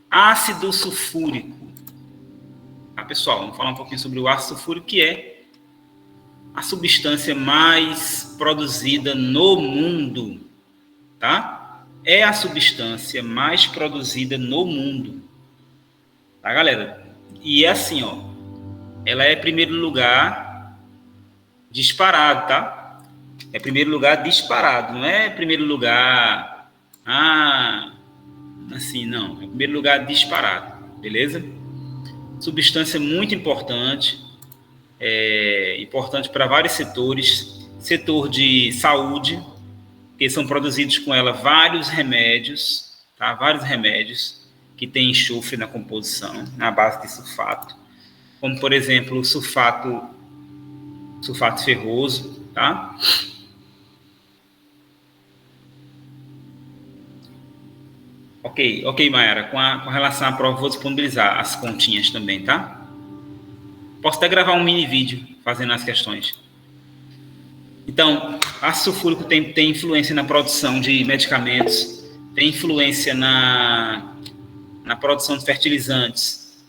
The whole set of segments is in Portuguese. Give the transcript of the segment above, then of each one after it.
ácido sulfúrico. Tá, pessoal, vamos falar um pouquinho sobre o ácido sulfúrico, que é a substância mais produzida no mundo, tá? É a substância mais produzida no mundo, tá, galera? E é assim, ó, ela é primeiro lugar disparado, tá? É primeiro lugar disparado, não é primeiro lugar, assim, não. É primeiro lugar disparado, beleza? Substância muito importante, importante para vários setores. Setor de saúde, porque são produzidos com ela vários remédios, tá? Vários remédios que têm enxofre na composição, na base de sulfato, como, por exemplo, o sulfato ferroso, tá? Ok, Mayara, com relação à prova, vou disponibilizar as continhas também, tá? Posso até gravar um mini vídeo fazendo as questões. Então, ácido sulfúrico tem influência na produção de medicamentos, tem influência na produção de fertilizantes,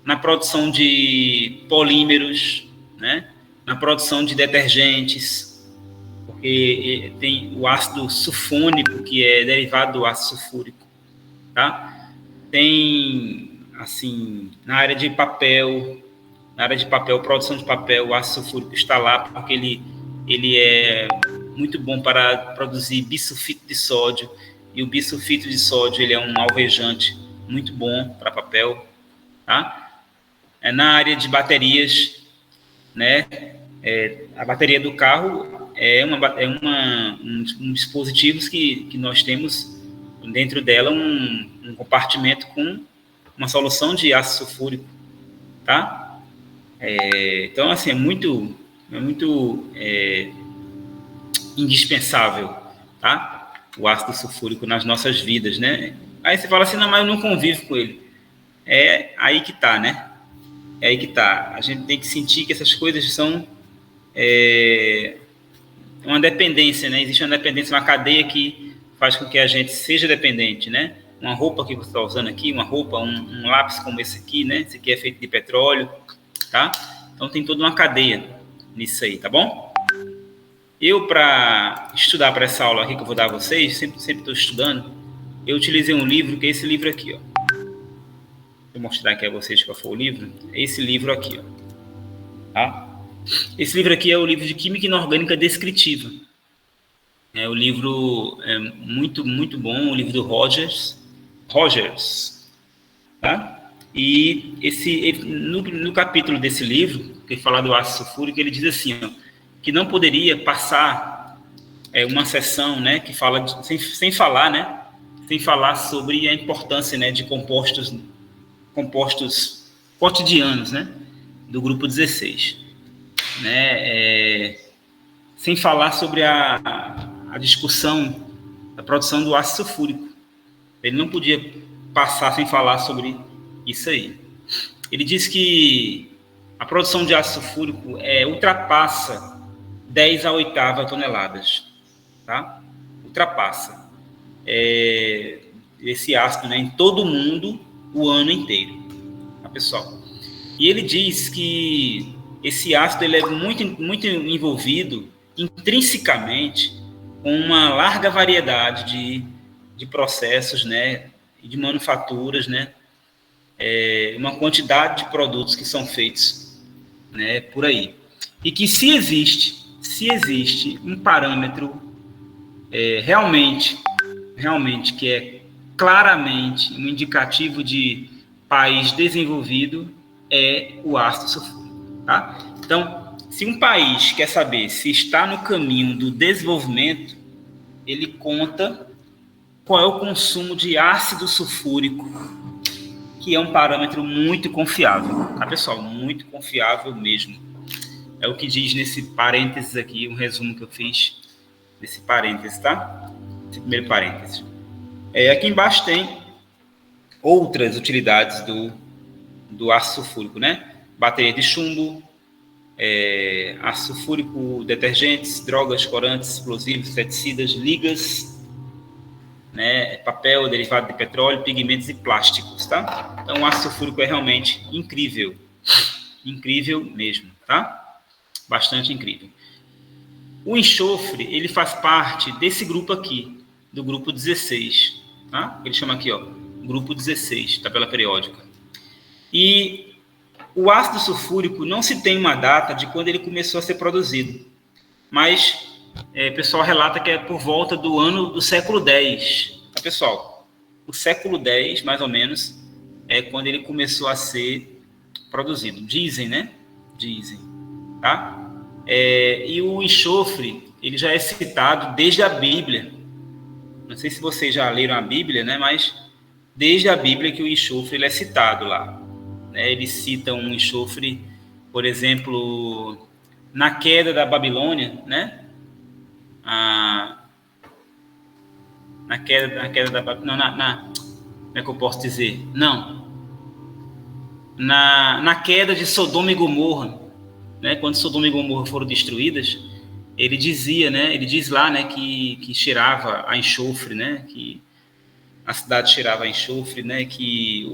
na produção de polímeros, né? Na produção de detergentes, porque tem o ácido sulfônico, que é derivado do ácido sulfúrico, tá? Tem, assim, na área de papel, produção de papel, o ácido sulfúrico está lá porque ele é muito bom para produzir bisulfito de sódio, e o bisulfito de sódio ele é um alvejante muito bom para papel, tá? Na área de baterias, né? A bateria do carro é um dispositivo que nós temos dentro dela um compartimento com uma solução de ácido sulfúrico, tá? Então, assim, é muito indispensável, tá? O ácido sulfúrico nas nossas vidas, né? Aí você fala assim, não, mas eu não convivo com ele. É aí que tá, né? É aí que tá. A gente tem que sentir que essas coisas são uma dependência, né? Existe uma dependência, uma cadeia que faz com que a gente seja dependente, né? Uma roupa que você está usando aqui, um lápis como esse aqui, né? Esse aqui é feito de petróleo, tá? Então tem toda uma cadeia nisso aí, tá bom? Eu, para estudar para essa aula aqui que eu vou dar a vocês, sempre estou estudando, eu utilizei um livro, que é esse livro aqui, ó. Vou mostrar aqui a vocês qual foi o livro. É esse livro aqui, ó. Tá? Esse livro aqui é o livro de Química Inorgânica Descritiva. O livro é muito, muito bom, o livro do Rogers, tá? E no capítulo desse livro, que fala do ácido sulfúrico, ele diz assim, ó, que não poderia passar uma sessão, né, que fala sem falar sobre a importância, né, de compostos cotidianos, né, do grupo 16, né, sem falar sobre a discussão da produção do ácido sulfúrico. Ele não podia passar sem falar sobre isso aí. Ele diz que a produção de ácido sulfúrico ultrapassa 10 a 8ª toneladas, tá? Ultrapassa esse ácido, né, em todo o mundo o ano inteiro, tá, pessoal? E ele diz que esse ácido ele é muito, muito envolvido intrinsecamente com uma larga variedade de processos, né, e de manufaturas, né, uma quantidade de produtos que são feitos, né, por aí. E que se existe um parâmetro realmente que é claramente um indicativo de país desenvolvido, é o ácido sulfúrico, tá? Então, se um país quer saber se está no caminho do desenvolvimento, ele conta qual é o consumo de ácido sulfúrico, que é um parâmetro muito confiável, tá, pessoal? Muito confiável mesmo. É o que diz nesse parênteses aqui, um resumo que eu fiz desse parênteses, tá? Esse primeiro parênteses. Aqui embaixo tem outras utilidades do ácido sulfúrico, né? Bateria de chumbo, ácido sulfúrico, detergentes, drogas, corantes, explosivos, inseticidas, ligas, né? Papel, derivado de petróleo, pigmentos e plásticos, tá? Então o ácido sulfúrico é realmente incrível. Incrível mesmo, tá? Bastante incrível. O enxofre, ele faz parte desse grupo aqui, do grupo 16, tá? Ele chama aqui, ó, grupo 16, tabela periódica. E o ácido sulfúrico não se tem uma data de quando ele começou a ser produzido, mas o pessoal relata que é por volta do século X. Tá, pessoal? O século X, mais ou menos, é quando ele começou a ser produzido. Dizem, né? Dizem, tá? E o enxofre, ele já é citado desde a Bíblia. Não sei se vocês já leram a Bíblia, né? Mas desde a Bíblia que o enxofre ele é citado lá. Né? Eles citam o enxofre, por exemplo, na queda da Babilônia, né? Na queda da Babilônia, como é que eu posso dizer? Não. Na queda de Sodoma e Gomorra, né? Quando Sodoma e Gomorra foram destruídas, ele dizia, né? Ele diz lá, né? Que cheirava a enxofre, né? Que a cidade cheirava a enxofre, né? Que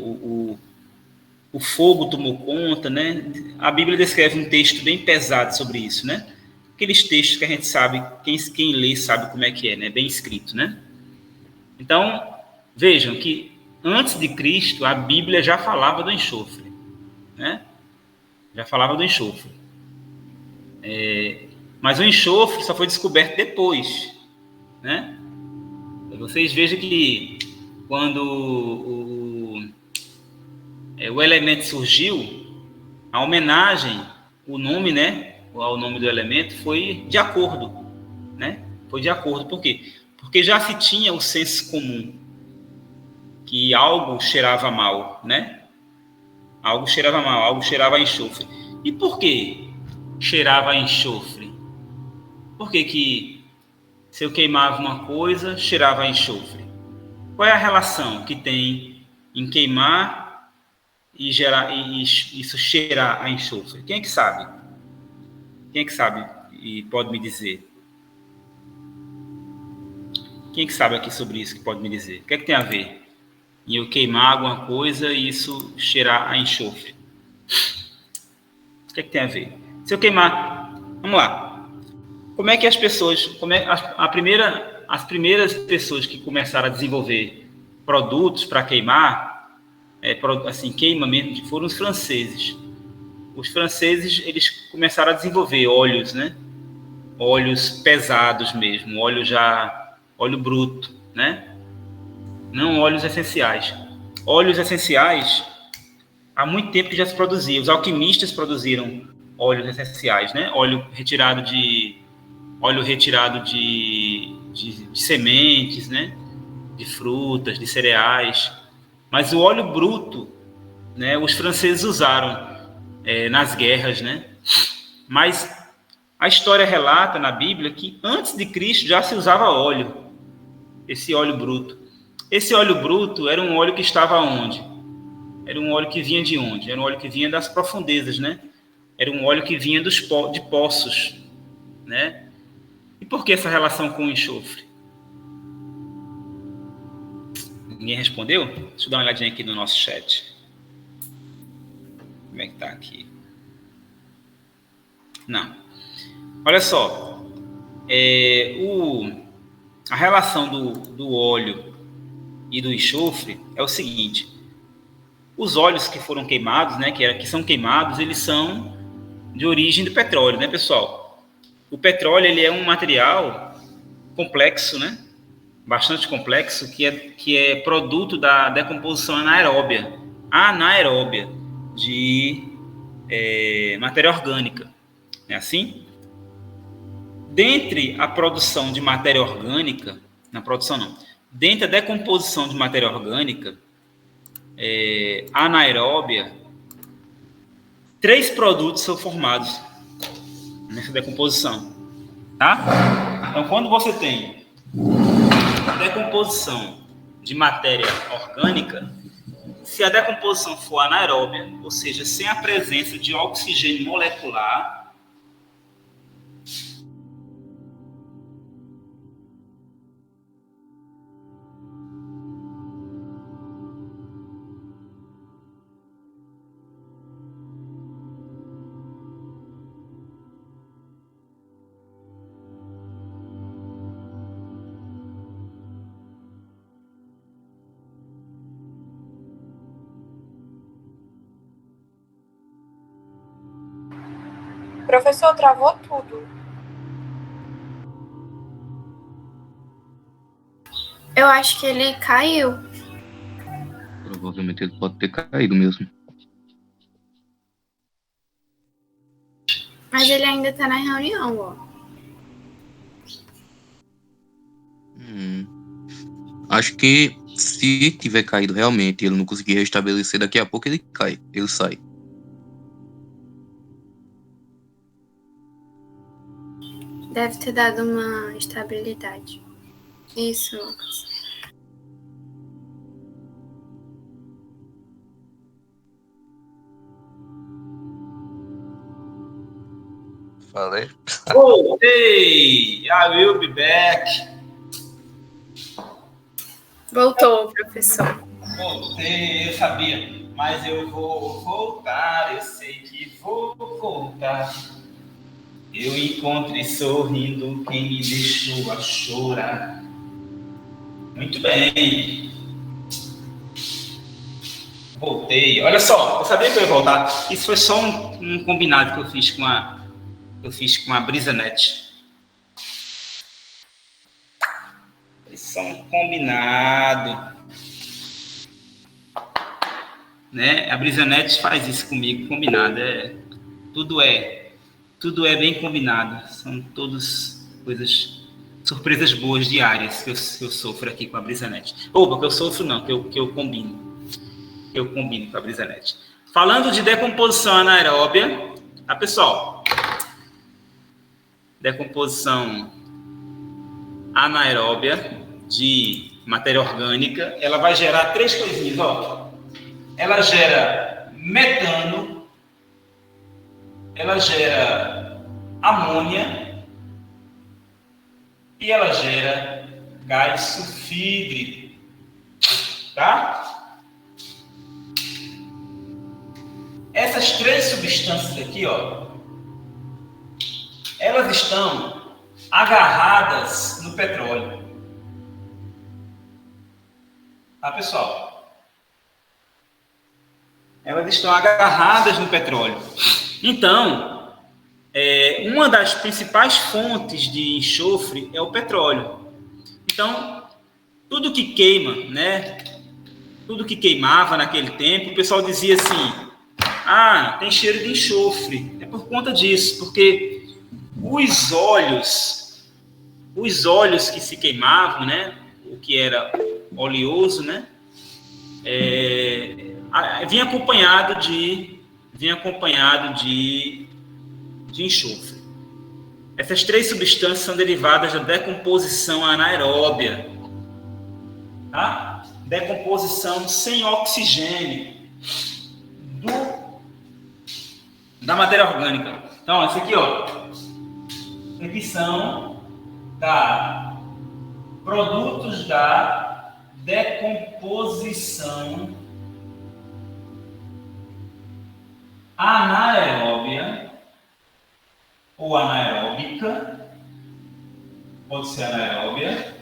o fogo tomou conta, né? A Bíblia descreve um texto bem pesado sobre isso, né? Aqueles textos que a gente sabe, quem lê sabe como é que é, né? Bem escrito, né? Então, vejam que antes de Cristo, a Bíblia já falava do enxofre, né? Já falava do enxofre. Mas o enxofre só foi descoberto depois, né? Vocês vejam que quando o elemento surgiu, a homenagem, o nome, né, ao nome do elemento foi de acordo, né? Foi de acordo. Por quê? Porque já se tinha o senso comum que algo cheirava mal, né? Algo cheirava mal, algo cheirava a enxofre. E por que cheirava a enxofre? Por que se eu queimava uma coisa, cheirava a enxofre? Qual é a relação que tem em queimar e gerar e isso cheirar a enxofre? Quem é que sabe? Quem é que sabe e pode me dizer? Quem é que sabe aqui sobre isso que pode me dizer? O que é que tem a ver em eu queimar alguma coisa e isso cheirar a enxofre? O que é que tem a ver? Se eu queimar... Vamos lá. Como é que as pessoas... as primeiras pessoas que começaram a desenvolver produtos para queimar, assim, queima mesmo, foram os franceses. Os franceses, eles começaram a desenvolver óleos, né? Óleos pesados mesmo, óleo bruto, né? Não óleos essenciais. Óleos essenciais, há muito tempo que já se produzia. Os alquimistas produziram óleos essenciais, né? Óleo retirado de sementes, né? De frutas, de cereais. Mas o óleo bruto, né? Os franceses usaram nas guerras, né? Mas a história relata na Bíblia que antes de Cristo já se usava óleo, esse óleo bruto. Esse óleo bruto era um óleo que estava onde? Era um óleo que vinha de onde? Era um óleo que vinha das profundezas, né? Era um óleo que vinha de poços, né? E por que essa relação com o enxofre? Ninguém respondeu? Deixa eu dar uma olhadinha aqui no nosso chat. Como é que tá aqui? Não. Olha só. A relação do óleo e do enxofre é o seguinte: os óleos que foram queimados, né, que são queimados, eles são de origem do petróleo, né, pessoal? O petróleo ele é um material complexo, né, bastante complexo, que é produto da decomposição anaeróbia de matéria orgânica, é assim? Dentre a produção de matéria orgânica, dentre a decomposição de matéria orgânica anaeróbia, 3 produtos são formados nessa decomposição, tá? Então, quando você tem decomposição de matéria orgânica, se a decomposição for anaeróbia, ou seja, sem a presença de oxigênio molecular, Professor, travou tudo. Eu acho que ele caiu. Provavelmente ele pode ter caído mesmo. Mas ele ainda tá na reunião, ó. Acho que se tiver caído realmente e ele não conseguir restabelecer, daqui a pouco ele cai, ele sai. Deve ter dado uma estabilidade. Isso, Lucas. Falei? Voltei! I will be back. Voltou, professor. Voltei, eu sabia. Mas eu vou voltar, eu sei que vou voltar. Eu encontrei sorrindo quem me deixou a chorar. Muito bem. Voltei. Olha só, eu sabia que eu ia voltar. Isso foi só um combinado que eu fiz com a BrisaNet. Isso é um combinado. Né? A BrisaNet faz isso comigo, combinado. Tudo é bem combinado. São todas surpresas boas diárias que eu sofro aqui com a BrisaNet. Opa, que eu sofro não, que eu combino. Eu combino com a BrisaNet. Falando de decomposição anaeróbia, tá, pessoal? Decomposição anaeróbia de matéria orgânica, ela vai gerar três coisinhas, ó. Ela gera metano, ela gera amônia e ela gera gás sulfídrico, tá? Essas três substâncias aqui, ó, elas estão agarradas no petróleo. Tá, pessoal? Elas estão agarradas no petróleo. Então, uma das principais fontes de enxofre é o petróleo. Então, tudo que queima, né? Tudo que queimava naquele tempo, o pessoal dizia assim: ah, tem cheiro de enxofre. É por conta disso, porque os óleos que se queimavam, né? O que era oleoso, né? Vinha acompanhado de enxofre. Essas três substâncias são derivadas da decomposição anaeróbia, tá? Decomposição sem oxigênio da matéria orgânica. Então, isso aqui, ó, isso aqui são produtos da decomposição anaeróbia ou anaeróbica, pode ser anaeróbia,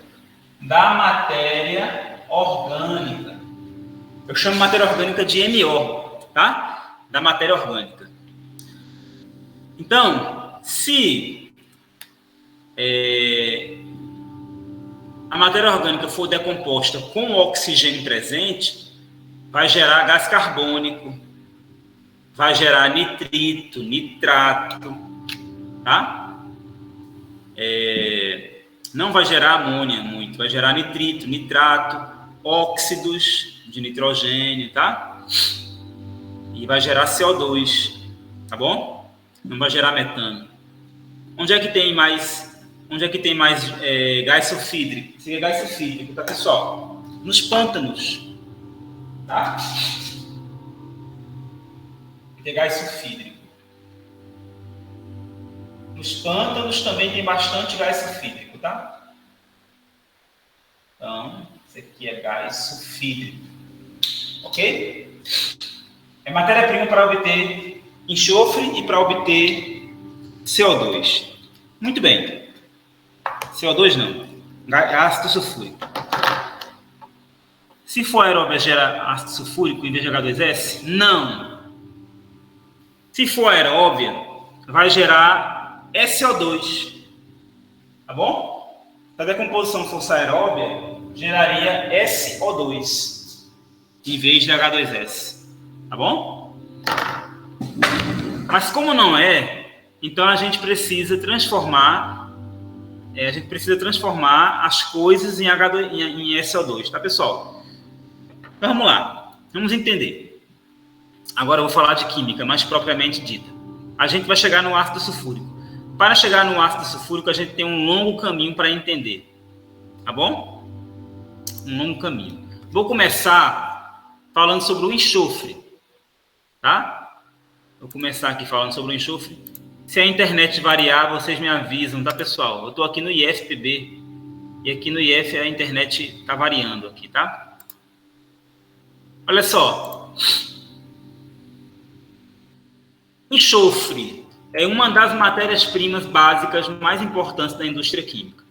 da matéria orgânica. Eu chamo matéria orgânica de MO, tá? Da matéria orgânica. Então, se a matéria orgânica for decomposta com o oxigênio presente, vai gerar gás carbônico, vai gerar nitrito, nitrato, tá? Não vai gerar amônia muito, vai gerar nitrito, nitrato, óxidos de nitrogênio, tá? E vai gerar CO2, tá bom? Não vai gerar metano. Onde é que tem mais gás sulfídrico? Seria gás sulfídrico, tá, pessoal? Nos pântanos, tá? Tem gás sulfídrico. Nos pântanos também tem bastante gás sulfídrico, tá? Então, isso aqui é gás sulfídrico. Ok? É matéria-prima para obter enxofre e para obter CO2. Muito bem. CO2 não. Ácido sulfúrico. Se for aeróbia, gera ácido sulfúrico em vez de H2S? Não. Se for aeróbia, vai gerar SO2. Tá bom? A decomposição fosse aeróbia, geraria SO2 em vez de H2S. Tá bom? Mas como não é, então a gente precisa transformar as coisas em SO2, tá, pessoal? Então vamos lá, vamos entender. Agora eu vou falar de química, mais propriamente dita. A gente vai chegar no ácido sulfúrico. Para chegar no ácido sulfúrico, a gente tem um longo caminho para entender. Tá bom? Um longo caminho. Vou começar falando sobre o enxofre. Tá? Vou começar aqui falando sobre o enxofre. Se a internet variar, vocês me avisam, tá, pessoal? Eu estou aqui no IFPB. E aqui no IF a internet está variando aqui, tá? Olha só. Enxofre é uma das matérias-primas básicas mais importantes da indústria química.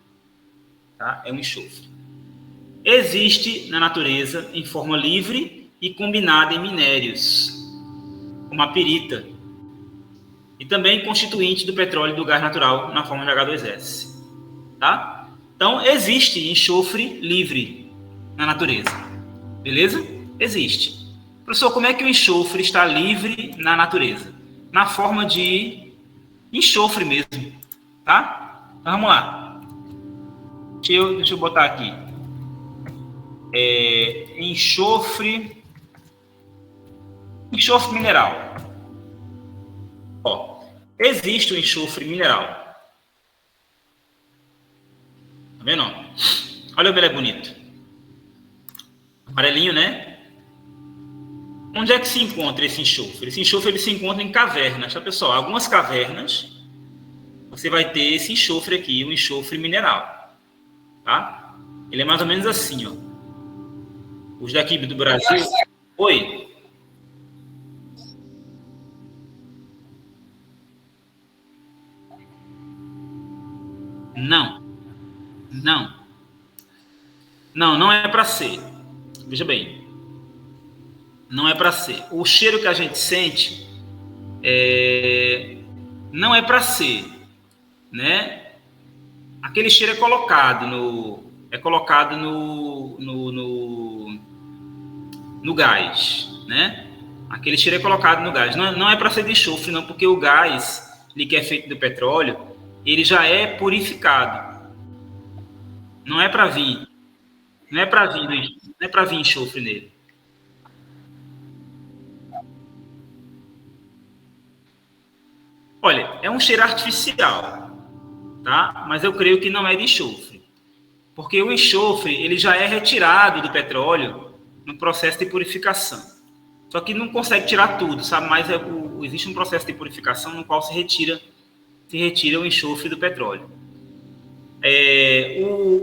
Tá? É o enxofre. Existe na natureza em forma livre e combinada em minérios, como a pirita, e também constituinte do petróleo e do gás natural na forma de H2S. Tá? Então, existe enxofre livre na natureza. Beleza? Existe. Professor, como é que o enxofre está livre na natureza? Na forma de enxofre mesmo, tá? Então, vamos lá. Deixa eu botar aqui. Enxofre mineral. Ó, existe o enxofre mineral. Tá vendo? Olha como ele é bonito. Amarelinho, né? Onde é que se encontra esse enxofre? Esse enxofre ele se encontra em cavernas, tá, pessoal? Algumas cavernas, você vai ter esse enxofre aqui, o enxofre mineral, tá? Ele é mais ou menos assim, ó. Os daqui do Brasil... Oi? Não é para ser. Veja bem. Não é para ser. O cheiro que a gente sente não é para ser, né? Aquele cheiro é colocado no gás, né? Aquele cheiro é colocado no gás. Não é para ser de enxofre, não, porque o gás, ele que é feito do petróleo, ele já é purificado. Não é para vir enxofre nele. Olha, é um cheiro artificial, tá? Mas eu creio que não é de enxofre. Porque o enxofre, ele já é retirado do petróleo no processo de purificação. Só que não consegue tirar tudo, sabe? Mas existe um processo de purificação no qual se retira o enxofre do petróleo.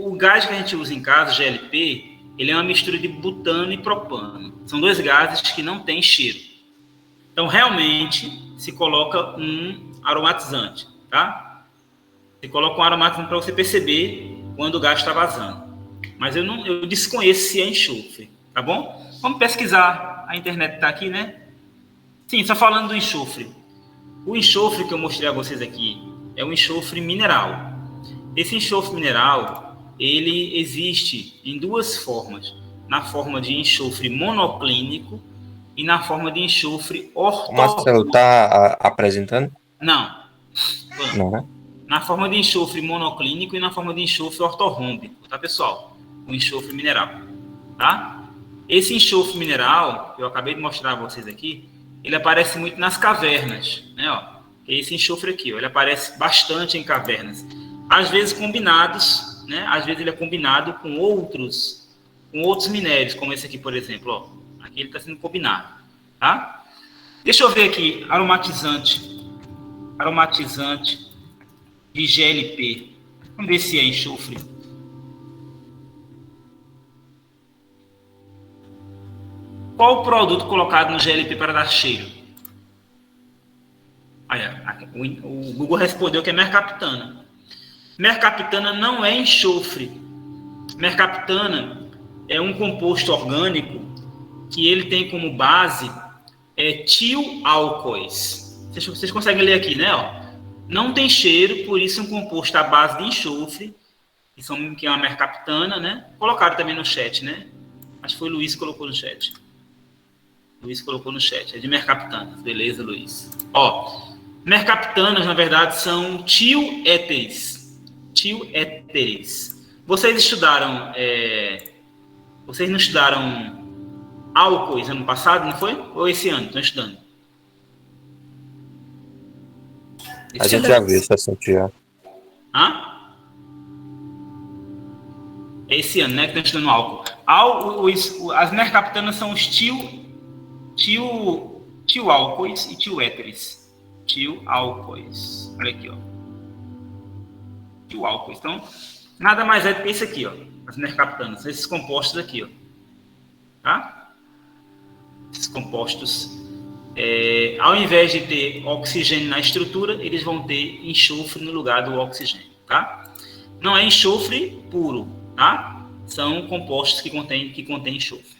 O gás que a gente usa em casa, GLP, ele é uma mistura de butano e propano. São dois gases que não têm cheiro. Então, realmente, se coloca um aromatizante, tá? Você coloca um aromatizante para você perceber quando o gás está vazando. Mas eu desconheço se é enxofre, tá bom? Vamos pesquisar. A internet está aqui, né? Sim, só falando do enxofre. O enxofre que eu mostrei a vocês aqui é um enxofre mineral. Esse enxofre mineral, ele existe em duas formas. Na forma de enxofre monoclínico e na forma de enxofre ortorrômbico. O Marcelo está apresentando? Não. Não, né? Na forma de enxofre monoclínico e na forma de enxofre ortorrômbico, tá, pessoal? O enxofre mineral, tá? Esse enxofre mineral, que eu acabei de mostrar a vocês aqui, ele aparece muito nas cavernas, né, ó? Esse enxofre aqui, ó, ele aparece bastante em cavernas. Às vezes combinados, né? Às vezes ele é combinado com outros minérios, como esse aqui, por exemplo, ó. Aqui ele está sendo combinado, tá? Deixa eu ver aqui, aromatizante de GLP. Vamos ver se é enxofre. Qual o produto colocado no GLP para dar cheiro? O Google respondeu que é mercaptana. Mercaptana não é enxofre. Mercaptana é um composto orgânico que ele tem como base tioálcoois. Vocês conseguem ler aqui, né? Ó. não tem cheiro, por isso é um composto à base de enxofre, que é uma mercaptana, né? Colocaram também no chat, né? Acho que foi o Luiz que colocou no chat. É de mercaptanas. Beleza, Luiz. Ó, mercaptanas, na verdade, são tioéteres. Vocês estudaram... Vocês não estudaram álcoois ano passado, não foi? Ou esse ano? Estão estudando? A gente já viu esse assunto já. Hã? É esse ano, né? Que estão estudando álcool. As mercaptanas são os tioálcoois e tioéteres. Tioálcoois. Olha aqui, ó. Tioálcoois. Então, nada mais é do que isso aqui, ó. As mercaptanas. Esses compostos aqui, ó. Tá? Esses compostos, ao invés de ter oxigênio na estrutura, eles vão ter enxofre no lugar do oxigênio, tá? Não é enxofre puro, tá? São compostos que contêm enxofre,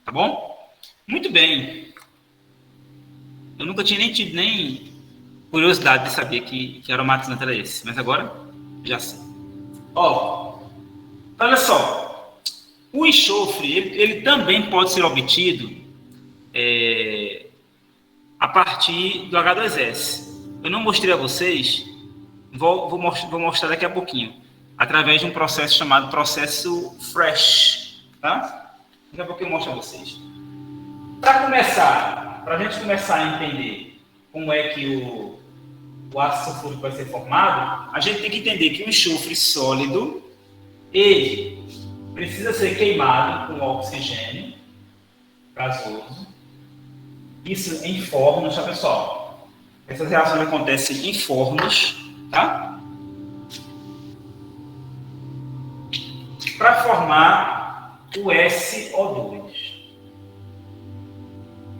tá bom? Muito bem. Eu nunca tinha nem tido curiosidade de saber que aromatizante era esse, mas agora já sei. Ó, olha só. O enxofre, ele também pode ser obtido a partir do H2S. Eu não mostrei a vocês, vou mostrar daqui a pouquinho, através de um processo chamado processo FRESH, tá? Daqui a pouco eu mostro a vocês. Para a gente começar a entender como é que o ácido sulfúrico vai ser formado, a gente tem que entender que o enxofre sólido, ele precisa ser queimado com oxigênio gasoso. Isso em fornos, tá, pessoal? Essas reações acontecem em fornos, tá? Para formar o SO2.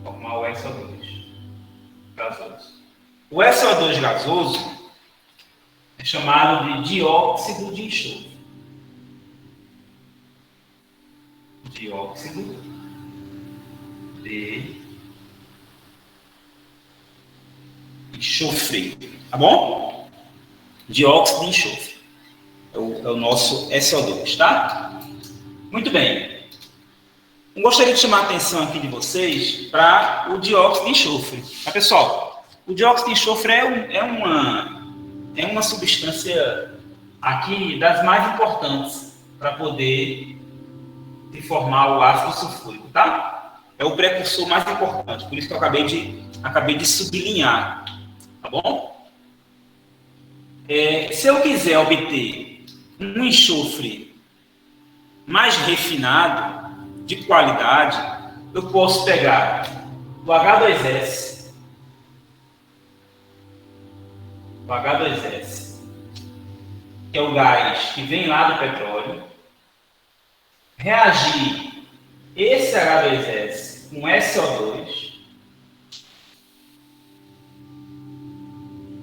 Formar o SO2 gasoso. O SO2 gasoso é chamado de dióxido de enxofre. Dióxido de enxofre, tá bom? Dióxido de enxofre é o nosso SO2, tá? Muito bem. Eu gostaria de chamar a atenção aqui de vocês para o dióxido de enxofre, tá, pessoal? O dióxido de enxofre é uma substância aqui das mais importantes para poder de formar o ácido sulfúrico, tá? É o precursor mais importante, por isso que eu acabei de sublinhar, tá bom? Se eu quiser obter um enxofre mais refinado, de qualidade, eu posso pegar o H2S, que é o gás que vem lá do petróleo, reagir esse H2S com SO2,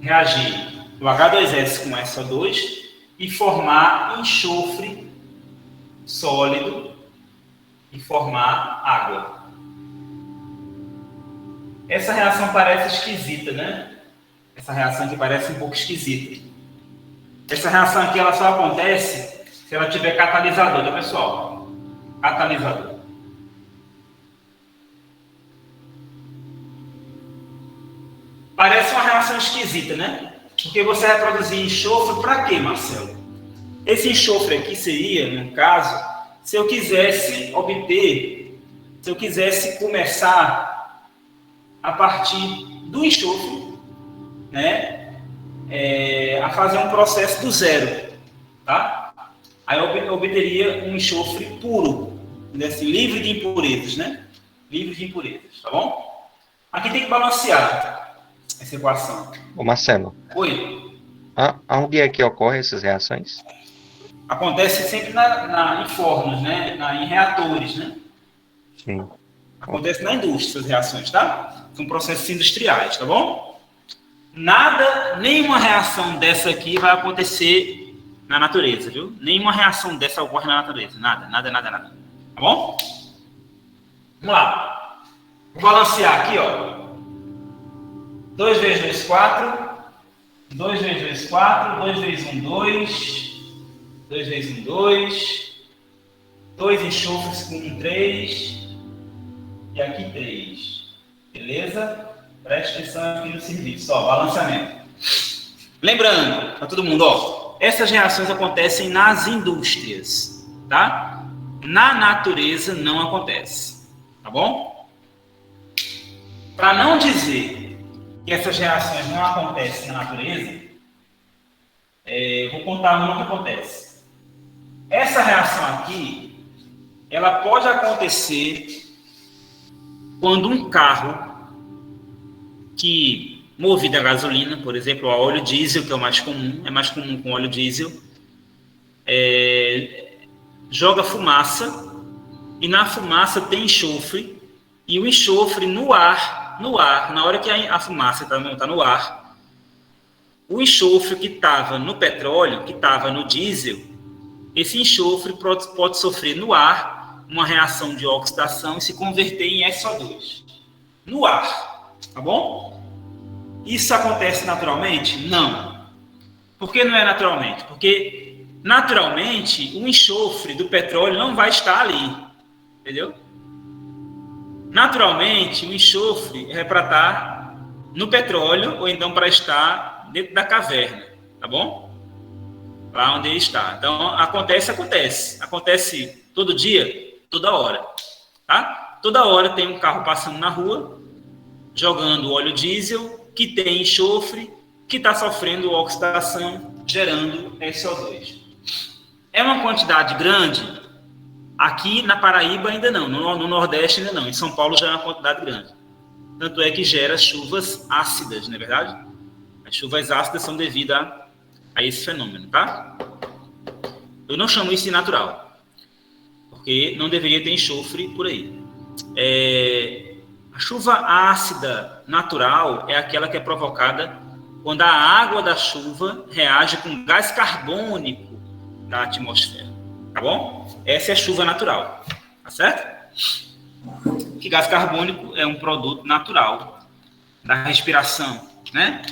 reagir o H2S com SO2 e formar enxofre sólido e formar água. Essa reação parece esquisita, né? Essa reação aqui parece um pouco esquisita. Essa reação aqui ela só acontece se ela tiver catalisador, tá, pessoal? Catalisador. Parece uma reação esquisita, né? Porque você vai produzir enxofre para quê, Marcelo? Esse enxofre aqui seria, no caso, se eu quisesse começar a partir do enxofre, né? A fazer um processo do zero, tá? Aí eu obteria um enxofre puro, assim, livre de impurezas, né? Livre de impurezas, tá bom? Aqui tem que balancear essa equação. Ô Marcelo. Oi. Onde é que ocorrem essas reações? Acontece sempre em fornos, né? Em reatores, né? Sim. Acontece na indústria essas reações, tá? São processos industriais, tá bom? Nenhuma reação dessa aqui vai acontecer na natureza, viu? Nenhuma reação dessa ocorre na natureza. Nada. Tá bom? Vamos lá. Vou balancear aqui, ó. 2 vezes 2, 4. 2 vezes 2, 4. 2 vezes 1, 2. 2 vezes 1, 2. 2 enxofres com 1, 3. E aqui 3. Beleza? Preste atenção aqui no serviço. Ó, balanceamento. Lembrando, para todo mundo, ó, essas reações acontecem nas indústrias, tá? Na natureza não acontece, tá bom? Para não dizer que essas reações não acontecem na natureza, vou contar uma que acontece. Essa reação aqui, ela pode acontecer quando um carro que movido a gasolina, por exemplo, a óleo diesel, que é o mais comum com óleo diesel, joga fumaça, e na fumaça tem enxofre, e o enxofre no ar, na hora que a fumaça está no ar, o enxofre que estava no petróleo, que estava no diesel, esse enxofre pode sofrer no ar uma reação de oxidação e se converter em SO2. No ar, tá bom? Isso acontece naturalmente? Não. Por que não é naturalmente? Porque naturalmente o enxofre do petróleo não vai estar ali, entendeu? Naturalmente o enxofre é para estar no petróleo ou então para estar dentro da caverna, tá bom? Lá onde ele está. Então acontece todo dia, toda hora, tá? Toda hora tem um carro passando na rua jogando óleo diesel que tem enxofre, que está sofrendo oxidação, gerando SO2. É uma quantidade grande? Aqui na Paraíba ainda não, no Nordeste ainda não, em São Paulo já é uma quantidade grande. Tanto é que gera chuvas ácidas, não é verdade? As chuvas ácidas são devidas a esse fenômeno, tá? Eu não chamo isso de natural, porque não deveria ter enxofre por aí. A chuva ácida natural é aquela que é provocada quando a água da chuva reage com gás carbônico da atmosfera, tá bom? Essa é a chuva natural, tá certo? Que gás carbônico é um produto natural da respiração, né?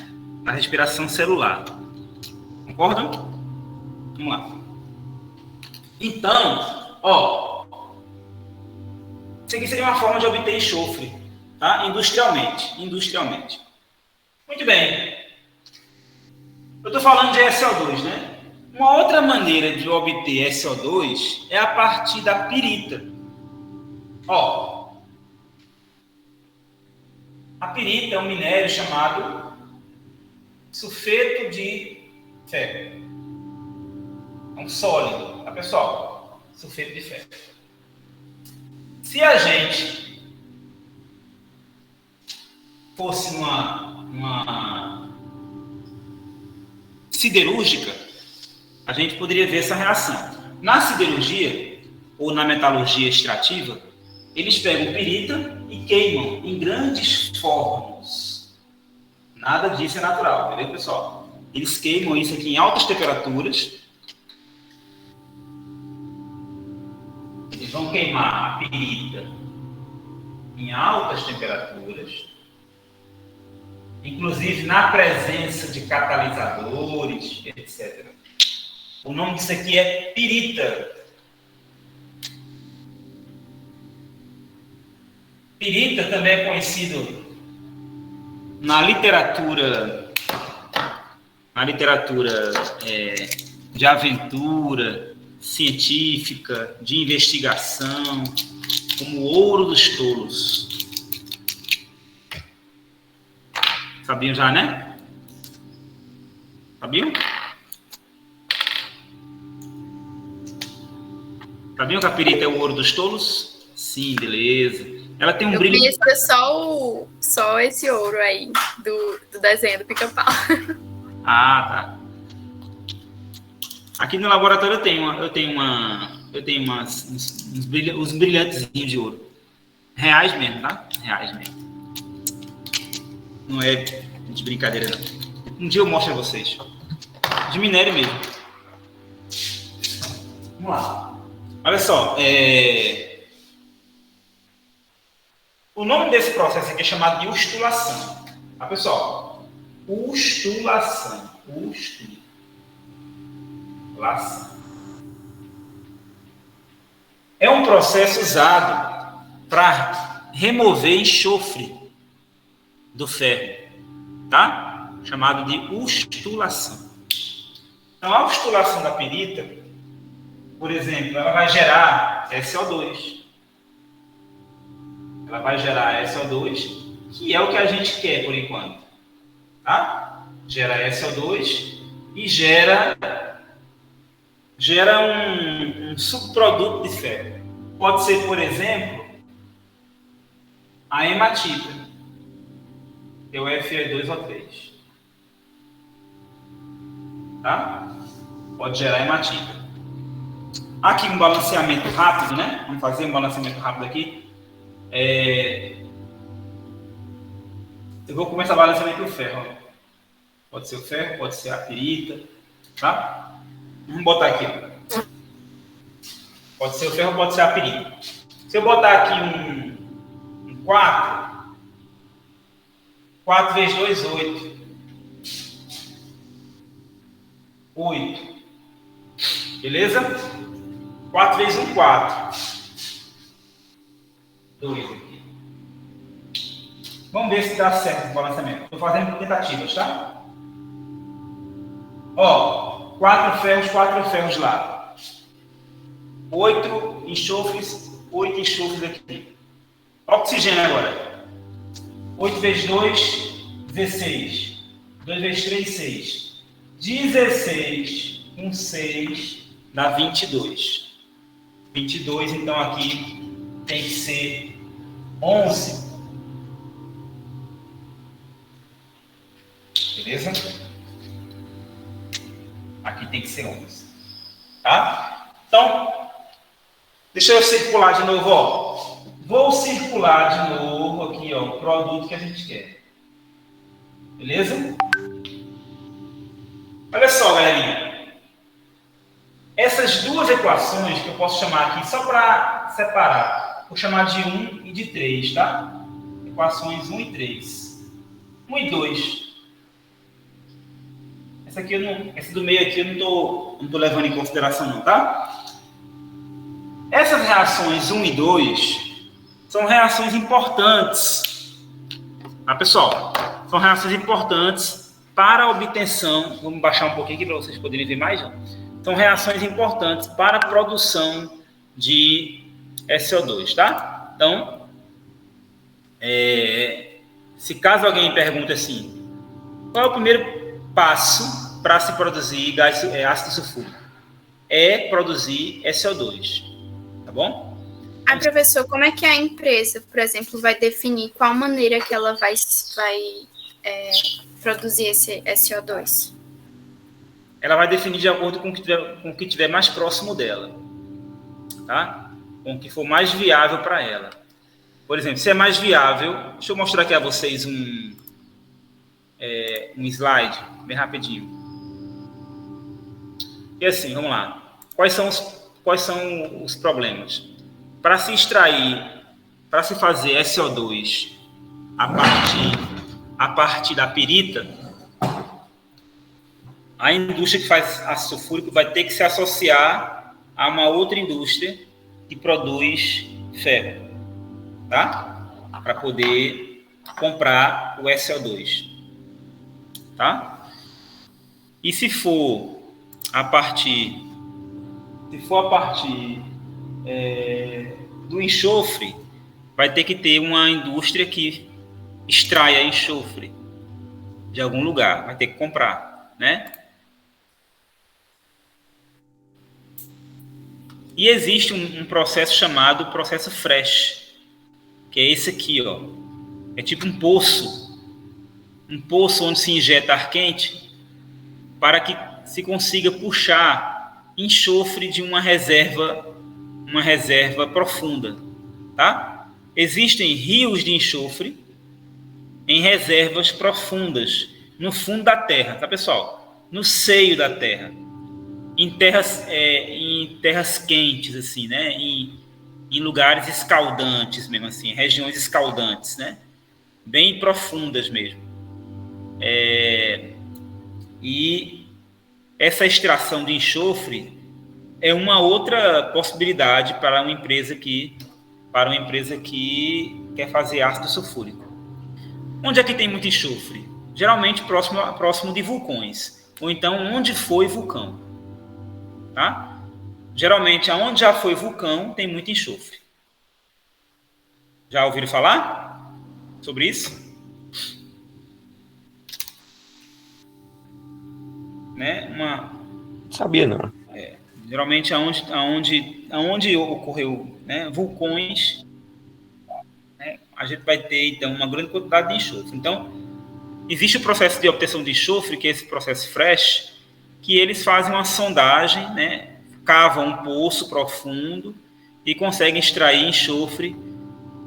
Da respiração celular. Concordam? Vamos lá. Então, ó, isso aqui seria uma forma de obter enxofre, tá? Industrialmente. Muito bem. Eu estou falando de SO2, né? Uma outra maneira de obter SO2 é a partir da pirita. Ó, a pirita é um minério chamado sulfeto de ferro. É um sólido, tá, pessoal? Sulfeto de ferro. Se a gente fosse uma siderúrgica, a gente poderia ver essa reação. Na siderurgia, ou na metalurgia extrativa, eles pegam pirita e queimam em grandes fornos. Nada disso é natural, entendeu, pessoal? Eles queimam isso aqui em altas temperaturas. Eles vão queimar a pirita em altas temperaturas, inclusive na presença de catalisadores, etc. O nome disso aqui é pirita. Pirita também é conhecido na literatura de aventura científica, de investigação, como ouro dos tolos. Sabiam já, né? Sabiam? Sabiam que a pirita é o ouro dos tolos? Sim, beleza. Ela tem um brilho... Eu conheço só esse ouro aí, do desenho do Pica-Pau. Ah, tá. Aqui no laboratório eu tenho uns brilhantezinhos de ouro. Reais mesmo, tá? Reais mesmo. Não é de brincadeira, não. Um dia eu mostro a vocês. De minério mesmo. Vamos lá. Olha só, o nome desse processo aqui é chamado de ustulação. Tá, pessoal? ustulação. Ustulação. É um processo usado para remover enxofre do ferro, tá? Chamado de ustulação. Então, a ustulação da pirita, por exemplo, ela vai gerar SO2. Ela vai gerar SO2, que é o que a gente quer por enquanto, tá? Gera SO2 e gera um subproduto de ferro. Pode ser, por exemplo, a hematita, que é o Fe2O3. Tá? Pode gerar hematita. Aqui um balanceamento rápido, né? Vamos fazer um balanceamento rápido aqui. Eu vou começar o balanceamento do ferro. Ó. Pode ser o ferro, pode ser a pirita, tá? Vamos botar aqui. Pode ser o ferro, pode ser a pirita. Se eu botar aqui um 4, 4 vezes 2, 8. 8. Beleza? 4 vezes 1, 4. 2 aqui. Vamos ver se dá certo o balanceamento. Estou fazendo tentativas, tá? Ó, 4 ferros lá. 8 enxofres aqui. Oxigênio agora. 8 vezes 2, 16. 2 vezes 3, 6. 16, 6, dá 22. 22, então aqui tem que ser 11. Beleza? Aqui tem que ser 11. Tá? Então, deixa eu circular de novo, ó. Vou circular de novo aqui, ó, o produto que a gente quer. Beleza? Olha só, galerinha. Essas duas equações que eu posso chamar aqui, só para separar, vou chamar de 1 e de 3, tá? Equações 1 e 3. 1 e 2. Essa do meio aqui eu não tô levando em consideração não, tá? Essas reações 1 e 2 são reações importantes. Tá, pessoal? São reações importantes para a obtenção, vamos baixar um pouquinho aqui para vocês poderem ver mais, ó. São reações importantes para a produção de SO2, tá? Então, se caso alguém pergunte assim, qual é o primeiro passo para se produzir gás, ácido sulfúrico? É produzir SO2, tá bom? Ah, professor, como é que a empresa, por exemplo, vai definir qual maneira que ela vai produzir esse SO2? Ela vai definir de acordo com o que tiver mais próximo dela, tá? Com o que for mais viável para ela. Por exemplo, se é mais viável, deixa eu mostrar aqui a vocês um slide, bem rapidinho. E assim, vamos lá. Quais são os problemas? Para se extrair, para se fazer SO2 a partir da pirita, a indústria que faz ácido sulfúrico vai ter que se associar a uma outra indústria que produz ferro, tá? Para poder comprar o SO2, tá? E se for a partir do enxofre, vai ter que ter uma indústria que extraia enxofre de algum lugar, vai ter que comprar, né? E existe um processo chamado processo fresh, que é esse aqui, ó. É tipo um poço onde se injeta ar quente para que se consiga puxar enxofre de uma reserva profunda, tá? Existem rios de enxofre em reservas profundas, no fundo da terra, tá, pessoal? No seio da terra. Em terras quentes, assim, né? Em lugares escaldantes mesmo, assim, regiões escaldantes, né? Bem profundas mesmo. E essa extração de enxofre é uma outra possibilidade para uma empresa que quer fazer ácido sulfúrico. Onde é que tem muito enxofre? Geralmente próximo de vulcões, ou então onde foi vulcão. Tá? Geralmente, aonde já foi vulcão, tem muito enxofre. Já ouviram falar sobre isso? Né? Sabia, não. Geralmente, aonde ocorreu, né, vulcões, né, a gente vai ter, então, uma grande quantidade de enxofre. Então, existe o processo de obtenção de enxofre, que é esse processo fresh, que eles fazem uma sondagem, né, cavam um poço profundo e conseguem extrair enxofre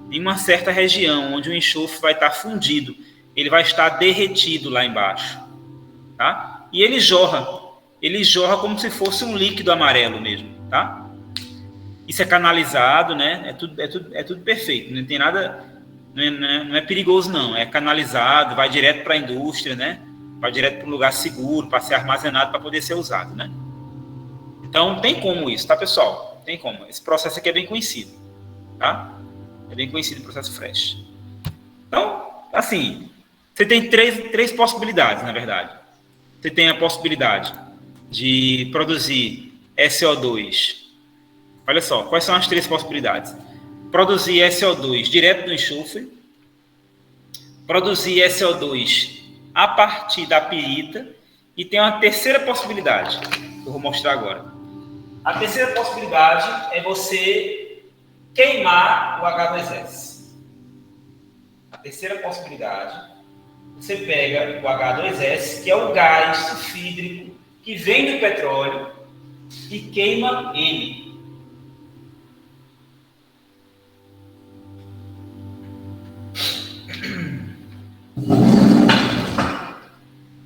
em uma certa região, onde o enxofre vai estar fundido, ele vai estar derretido lá embaixo. Tá? E ele jorra como se fosse um líquido amarelo mesmo. Tá? Isso é canalizado, né? É tudo perfeito, não tem nada, não é perigoso não, é canalizado, vai direto para a indústria, né? Vai direto para um lugar seguro, para ser armazenado, para poder ser usado, né? Então, tem como isso, tá, pessoal? Tem como. Esse processo aqui é bem conhecido, tá? É bem conhecido o processo fresh. Então, assim, você tem três possibilidades, na verdade. Você tem a possibilidade de produzir SO2. Olha só, quais são as três possibilidades? Produzir SO2 direto do enxofre, produzir SO2 a partir da pirita, e tem uma terceira possibilidade, que eu vou mostrar agora. A terceira possibilidade é você queimar o H2S. A terceira possibilidade, você pega o H2S, que é o gás sulfídrico que vem do petróleo, e queima ele.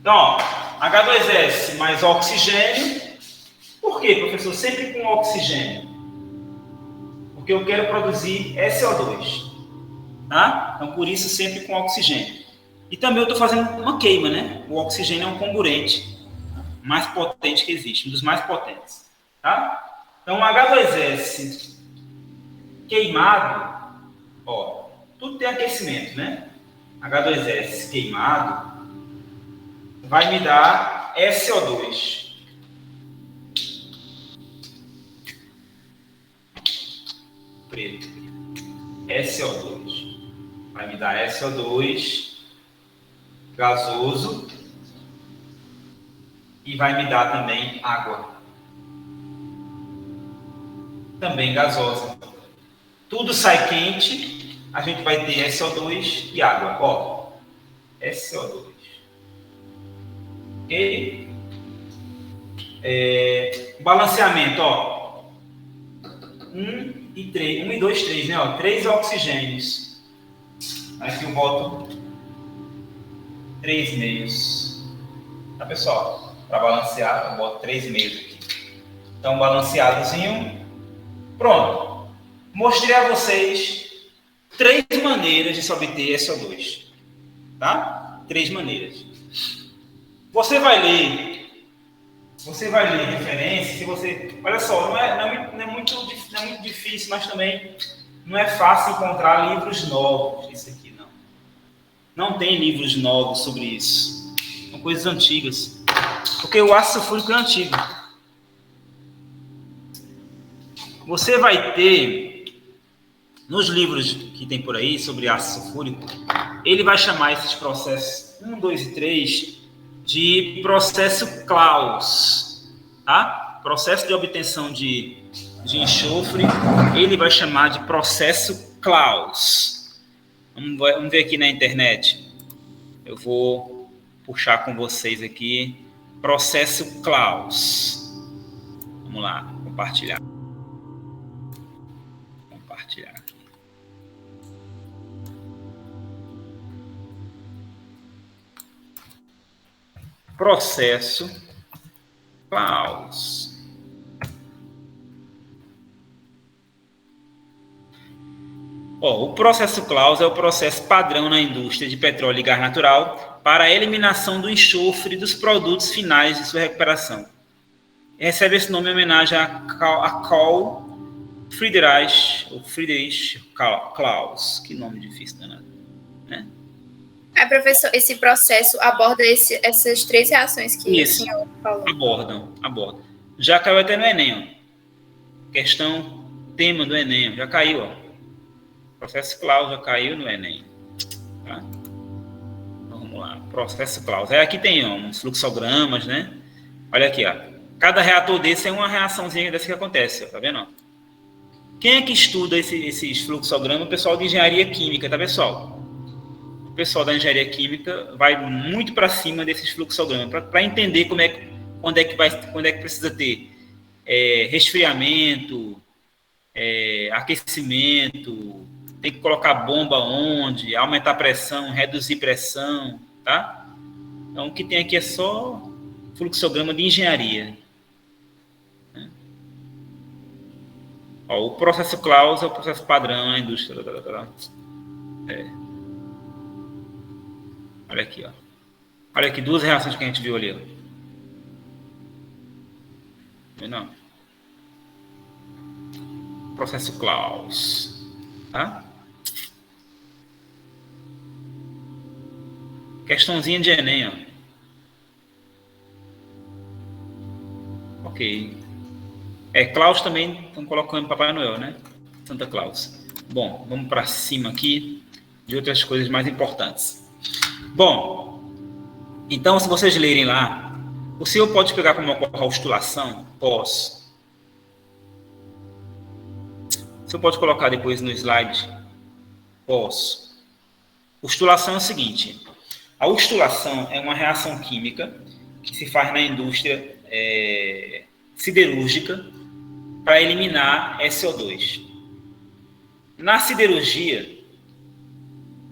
Então, ó, H2S mais oxigênio. Por quê, professor? Sempre com oxigênio. Porque eu quero produzir SO2. Tá? Então, por isso, sempre com oxigênio. E também eu estou fazendo uma queima, né? O oxigênio é um comburente mais potente que existe, um dos mais potentes. Tá? Então, o H2S queimado, ó, tudo tem aquecimento, né? H2S queimado vai me dar SO2. Preto. SO2. Vai me dar SO2 gasoso e vai me dar também água. Também gasosa. Tudo sai quente, a gente vai ter SO2 e água. Ó, SO2. Ok? Balanceamento, ó. 1 e 2, 3, né? Ó, 3 oxigênios. Aqui eu boto 3 meios. Tá, pessoal? Para balancear, eu boto 3 meios aqui. Então, balanceadozinho. Pronto. Mostrei a vocês 3 maneiras de se obter SO2. Tá? 3 maneiras. Você vai ler referência, se você... Olha só, não é muito difícil, mas também não é fácil encontrar livros novos disso aqui, não. Não tem livros novos sobre isso. São coisas antigas. Porque o ácido sulfúrico é antigo. Você vai ter, nos livros que tem por aí sobre ácido sulfúrico, ele vai chamar esses processos 1, 2 e 3 de processo Claus, tá? Processo de obtenção de enxofre, ele vai chamar de processo Claus. Vamos ver aqui na internet. Eu vou puxar com vocês aqui, processo Claus. Vamos lá, compartilhar. Aqui. Processo Claus. O processo Claus é o processo padrão na indústria de petróleo e gás natural para a eliminação do enxofre dos produtos finais de sua recuperação. Recebe esse nome em homenagem a Carl Friedrich Claus. Que nome difícil, danado, né? Professor, esse processo aborda essas 3 reações que o senhor falou. Abordam. Já caiu até no Enem, ó. Questão, tema do Enem, já caiu, ó. Processo Claus já caiu no Enem. Tá? Então, vamos lá. Processo Claus. Aqui tem uns fluxogramas, né? Olha aqui, ó. Cada reator desse é uma reaçãozinha dessa que acontece, ó. Tá vendo? Quem é que estuda esses fluxogramas? O pessoal de engenharia química, tá, pessoal? O pessoal da engenharia química vai muito para cima desses fluxogramas, para entender quando é que precisa ter resfriamento, aquecimento, tem que colocar bomba onde, aumentar a pressão, reduzir pressão, tá? Então, o que tem aqui é só fluxograma de engenharia. Né? O processo Claus é o processo padrão na indústria. Olha aqui, ó. Olha aqui, 2 reações que a gente viu ali, ó. Não. Processo Claus. Tá? Questãozinha de Enem, ó. Ok. Claus também estão colocando Papai Noel, né? Santa Claus. Bom, vamos para cima aqui de outras coisas mais importantes. Bom, então, se vocês lerem lá, o senhor pode pegar como uma postulação? Posso. O senhor pode colocar depois no slide? Posso. Postulação é o seguinte. A ostulação é uma reação química que se faz na indústria siderúrgica para eliminar SO2. Na siderurgia,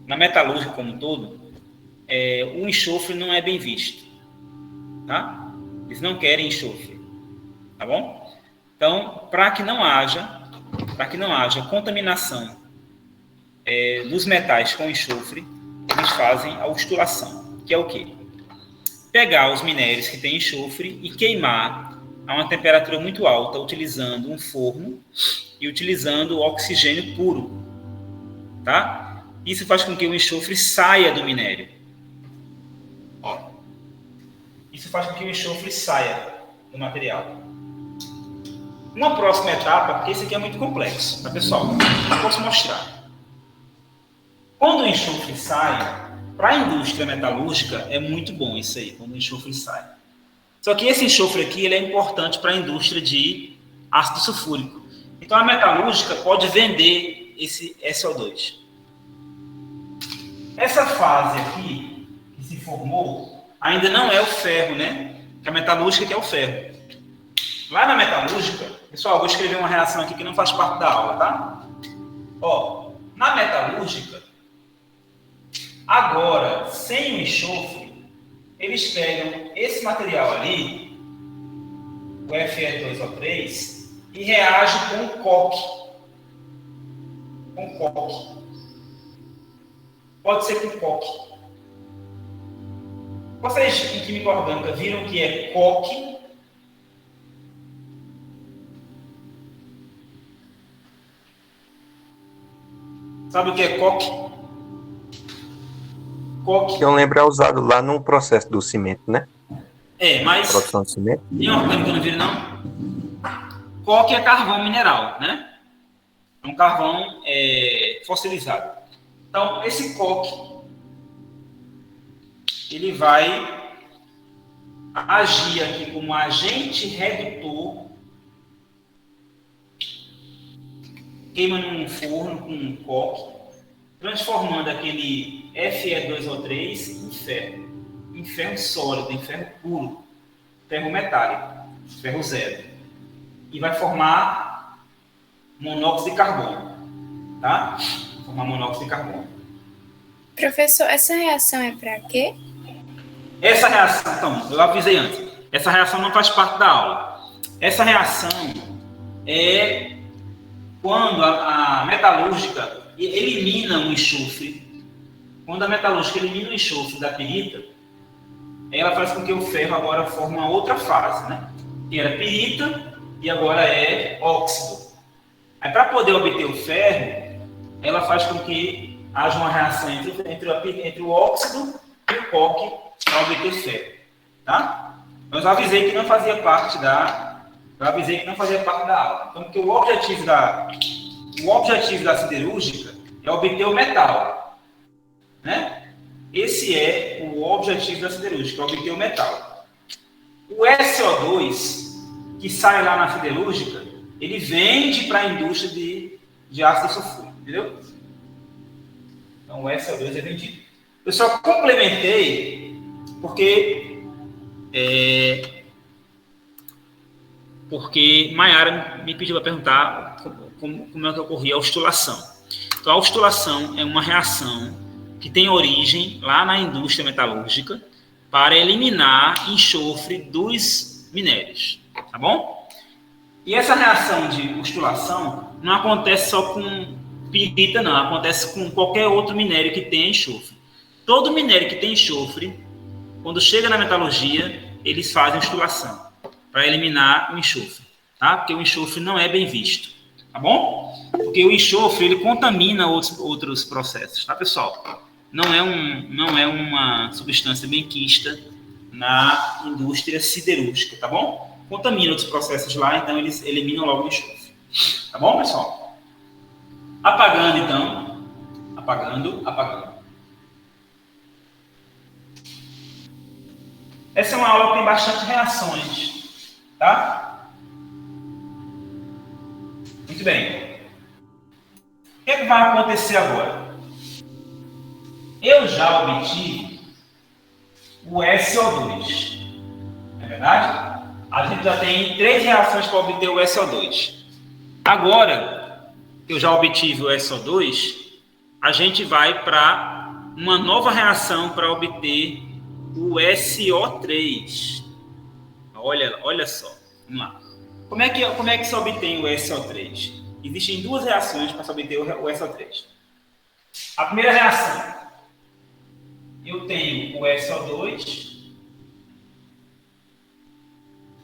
na metalúrgica como um todo, o enxofre não é bem visto. Tá? Eles não querem enxofre. Tá bom? Então, para que não haja contaminação dos metais com enxofre, eles fazem a ostulação, que é o quê? Pegar os minérios que têm enxofre e queimar a uma temperatura muito alta, utilizando um forno e utilizando oxigênio puro. Tá? Isso faz com que o enxofre saia do minério. Isso faz com que o enxofre saia do material. Uma próxima etapa, porque esse aqui é muito complexo, tá, pessoal? Eu posso mostrar. Quando o enxofre sai, para a indústria metalúrgica é muito bom isso aí, quando o enxofre sai. Só que esse enxofre aqui ele é importante para a indústria de ácido sulfúrico. Então a metalúrgica pode vender esse SO2. Essa fase aqui que se formou ainda não é o ferro, né? Que a metalúrgica que é o ferro. Lá na metalúrgica, pessoal, eu vou escrever uma reação aqui que não faz parte da aula, tá? Na metalúrgica, agora, sem o enxofre, eles pegam esse material ali, o Fe2O3, e reagem com o coque. Com coque. Pode ser com coque. Vocês, em química orgânica, viram que é coque? Sabe o que é coque? Coque. Que eu lembro é usado lá no processo do cimento, né? Mas produção de cimento. Em orgânica não vira, não? Coque é carvão mineral, né? É um carvão fossilizado. Então, esse coque, ele vai agir aqui como agente redutor, queima num forno com um coque, transformando aquele Fe2O3 em ferro sólido, em ferro puro, ferro metálico, ferro zero. E vai formar monóxido de carbono, tá? Formar monóxido de carbono. Professor, essa reação é para quê? Essa reação, então, eu avisei antes, essa reação não faz parte da aula. Essa reação é quando a metalúrgica elimina o enxofre, quando a metalúrgica elimina o enxofre da pirita, ela faz com que o ferro agora forme uma outra fase, né? Que era pirita e agora é óxido. Aí, para poder obter o ferro, ela faz com que haja uma reação entre o óxido e o coque para obter o ferro, tá? Mas eu avisei que não fazia parte da aula. Então, porque o objetivo da siderúrgica é obter o metal, né? Esse é o objetivo da siderúrgica, é obter o metal. O SO2, que sai lá na siderúrgica, ele vende para a indústria de ácido sulfúrico, entendeu? Então, o SO2 é vendido. Eu só complementei porque Maiara me pediu para perguntar como é que ocorria a ostulação. Então, a ostulação é uma reação que tem origem lá na indústria metalúrgica para eliminar enxofre dos minérios, tá bom? E essa reação de ostulação não acontece só com pirita, não. Acontece com qualquer outro minério que tenha enxofre. Todo minério que tem enxofre, quando chega na metalurgia, eles fazem ostulação para eliminar o enxofre, tá? Porque o enxofre não é bem visto, tá bom? Porque o enxofre, ele contamina outros processos, tá, pessoal? Não é uma substância benquista na indústria siderúrgica, tá bom? Contamina outros processos lá, então eles eliminam logo o enxofre. Tá bom, pessoal? Apagando, então. Apagando. Essa é uma aula que tem bastante reações, tá? Muito bem. O que vai acontecer agora? Eu já obtive o SO2. Não é verdade? A gente já tem 3 reações para obter o SO2. Agora, que eu já obtive o SO2, a gente vai para uma nova reação para obter o SO3. Olha só, vamos lá. Como é que se obtém o SO3? Existem 2 reações para se obter o SO3. A primeira reação, eu tenho o SO2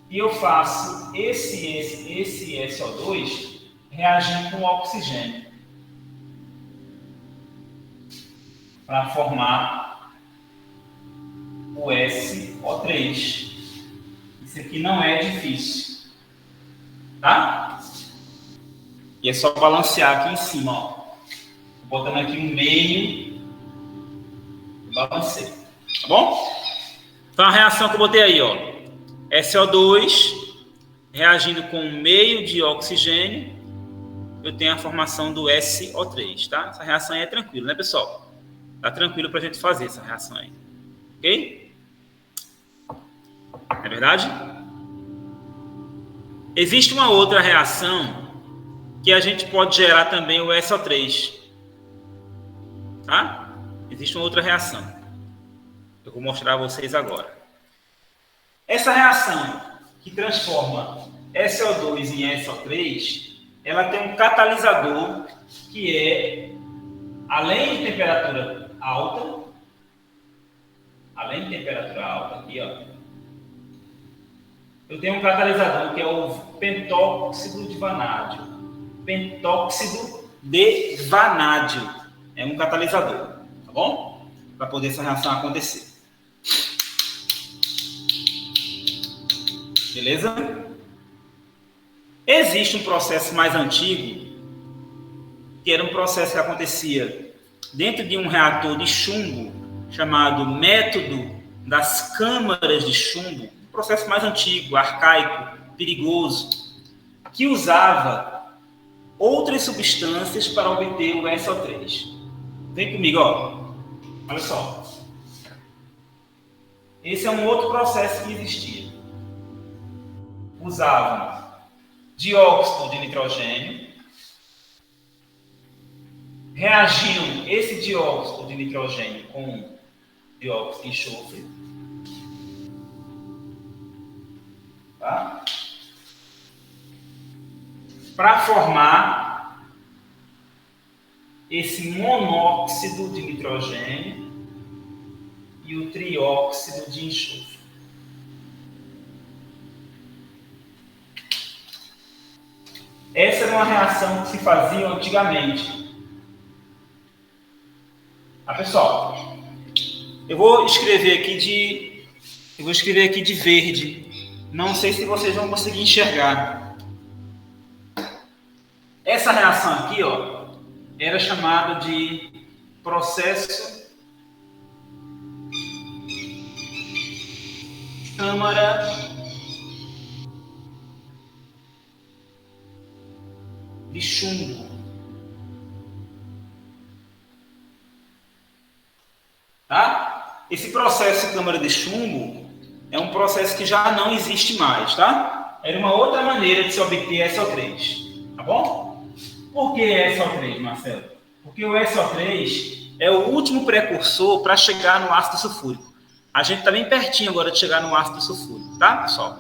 e eu faço esse SO2 reagindo com oxigênio para formar o SO3. Isso aqui não é difícil, tá? E é só balancear aqui em cima, ó. Botando aqui um meio, balanceio, tá bom? Então a reação que eu botei aí, ó, SO2 reagindo com meio de oxigênio, eu tenho a formação do SO3, tá? Essa reação aí é tranquila, né, pessoal? Tá tranquilo pra gente fazer essa reação aí, ok? Não é verdade? Existe uma outra reação que a gente pode gerar também o SO3, tá? Existe uma outra reação. Eu vou mostrar a vocês agora. Essa reação que transforma SO2 em SO3, ela tem um catalisador que é, além de temperatura alta, aqui, ó, eu tenho um catalisador que é o pentóxido de vanádio. Pentóxido de vanádio é um catalisador, tá bom? Para poder essa reação acontecer. Beleza? Existe um processo mais antigo, que era um processo que acontecia dentro de um reator de chumbo, chamado método das câmaras de chumbo, um processo mais antigo, arcaico, perigoso, que usava outras substâncias para obter o SO3. Vem comigo, ó. Olha só. Esse é um outro processo que existia. Usavam dióxido de nitrogênio, reagiam esse dióxido de nitrogênio com dióxido de enxofre, tá? Para formar esse monóxido de nitrogênio e o trióxido de enxofre. Essa era uma reação que se fazia antigamente. Pessoal, eu vou escrever aqui de verde. Não sei se vocês vão conseguir enxergar. Essa reação aqui, ó, era chamada de processo câmara de chumbo. Tá? Esse processo câmara de chumbo é um processo que já não existe mais, tá? Era uma outra maneira de se obter SO3, tá bom? Por que SO3, Marcelo? Porque o SO3 é o último precursor para chegar no ácido sulfúrico. A gente está bem pertinho agora de chegar no ácido sulfúrico, tá, pessoal?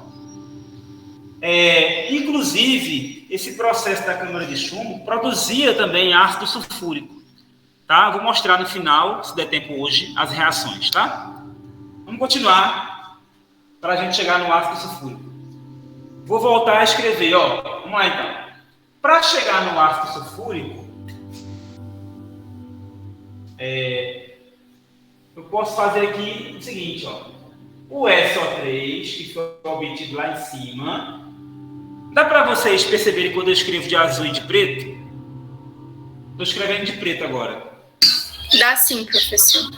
Inclusive, esse processo da câmara de chumbo produzia também ácido sulfúrico. Tá? Vou mostrar no final, se der tempo hoje, as reações, tá? Vamos continuar para a gente chegar no ácido sulfúrico. Vou voltar a escrever, ó. Vamos lá, então. Para chegar no ácido sulfúrico, eu posso fazer aqui o seguinte, ó. O SO3, que foi obtido lá em cima. Dá para vocês perceberem quando eu escrevo de azul e de preto? Estou escrevendo de preto agora. Dá sim, professor.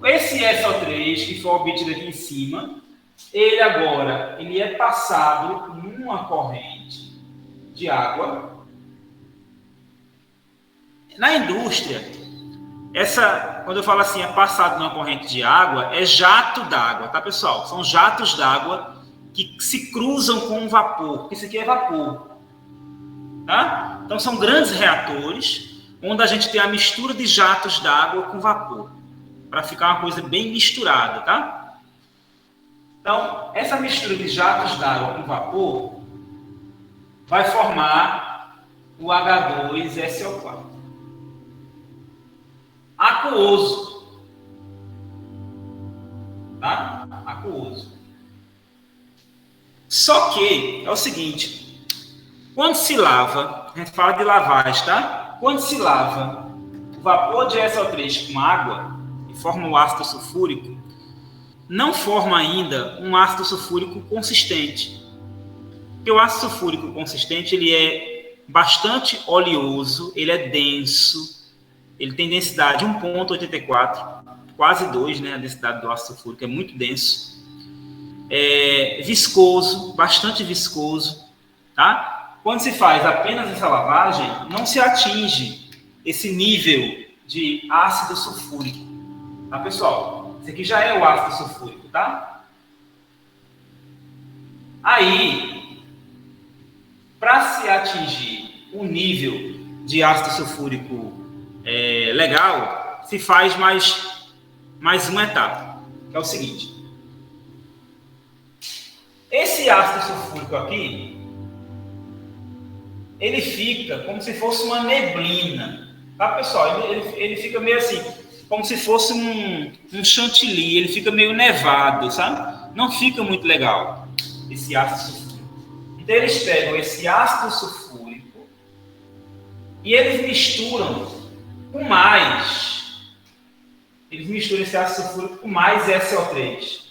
Esse SO3 que foi obtido aqui em cima, ele agora é passado numa corrente de água. Na indústria, quando eu falo assim, é passado numa corrente de água, é jato d'água, tá, pessoal? São jatos d'água que se cruzam com um vapor, porque isso aqui é vapor. Tá? Então, são grandes reatores, onde a gente tem a mistura de jatos d'água com vapor, para ficar uma coisa bem misturada, tá? Então, essa mistura de jatos d'água com vapor vai formar o H2SO4. Aquoso. Tá? Aquoso. Só que é o seguinte, quando se lava, a gente fala de lavagem, tá? Quando se lava o vapor de SO3 com água e forma o ácido sulfúrico, não forma ainda um ácido sulfúrico consistente. Porque o ácido sulfúrico consistente ele é bastante oleoso, ele é denso, ele tem densidade 1,84, quase 2, né? A densidade do ácido sulfúrico é muito denso. É viscoso, bastante viscoso, tá? Quando se faz apenas essa lavagem, não se atinge esse nível de ácido sulfúrico. Tá, pessoal? Esse aqui já é o ácido sulfúrico, tá? Aí, para se atingir o nível de ácido sulfúrico legal, se faz mais uma etapa, que é o seguinte. Esse ácido sulfúrico aqui, ele fica como se fosse uma neblina, tá, pessoal? Ele fica meio assim, como se fosse um chantilly, ele fica meio nevado, sabe? Não fica muito legal, esse ácido sulfúrico. Então, eles pegam esse ácido sulfúrico e eles misturam com mais. Eles misturam esse ácido sulfúrico com mais SO3.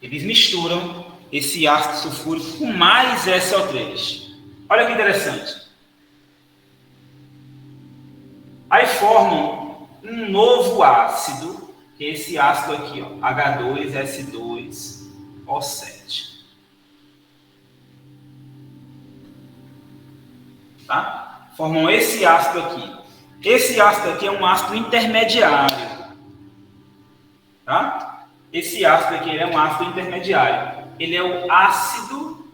Eles misturam esse ácido sulfúrico com mais SO3. Olha que interessante. Aí formam um novo ácido, que é esse ácido aqui, ó, H2S2O7. Tá? Formam esse ácido aqui. Esse ácido aqui é um ácido intermediário. Tá? Esse ácido aqui é um ácido intermediário. Ele é o ácido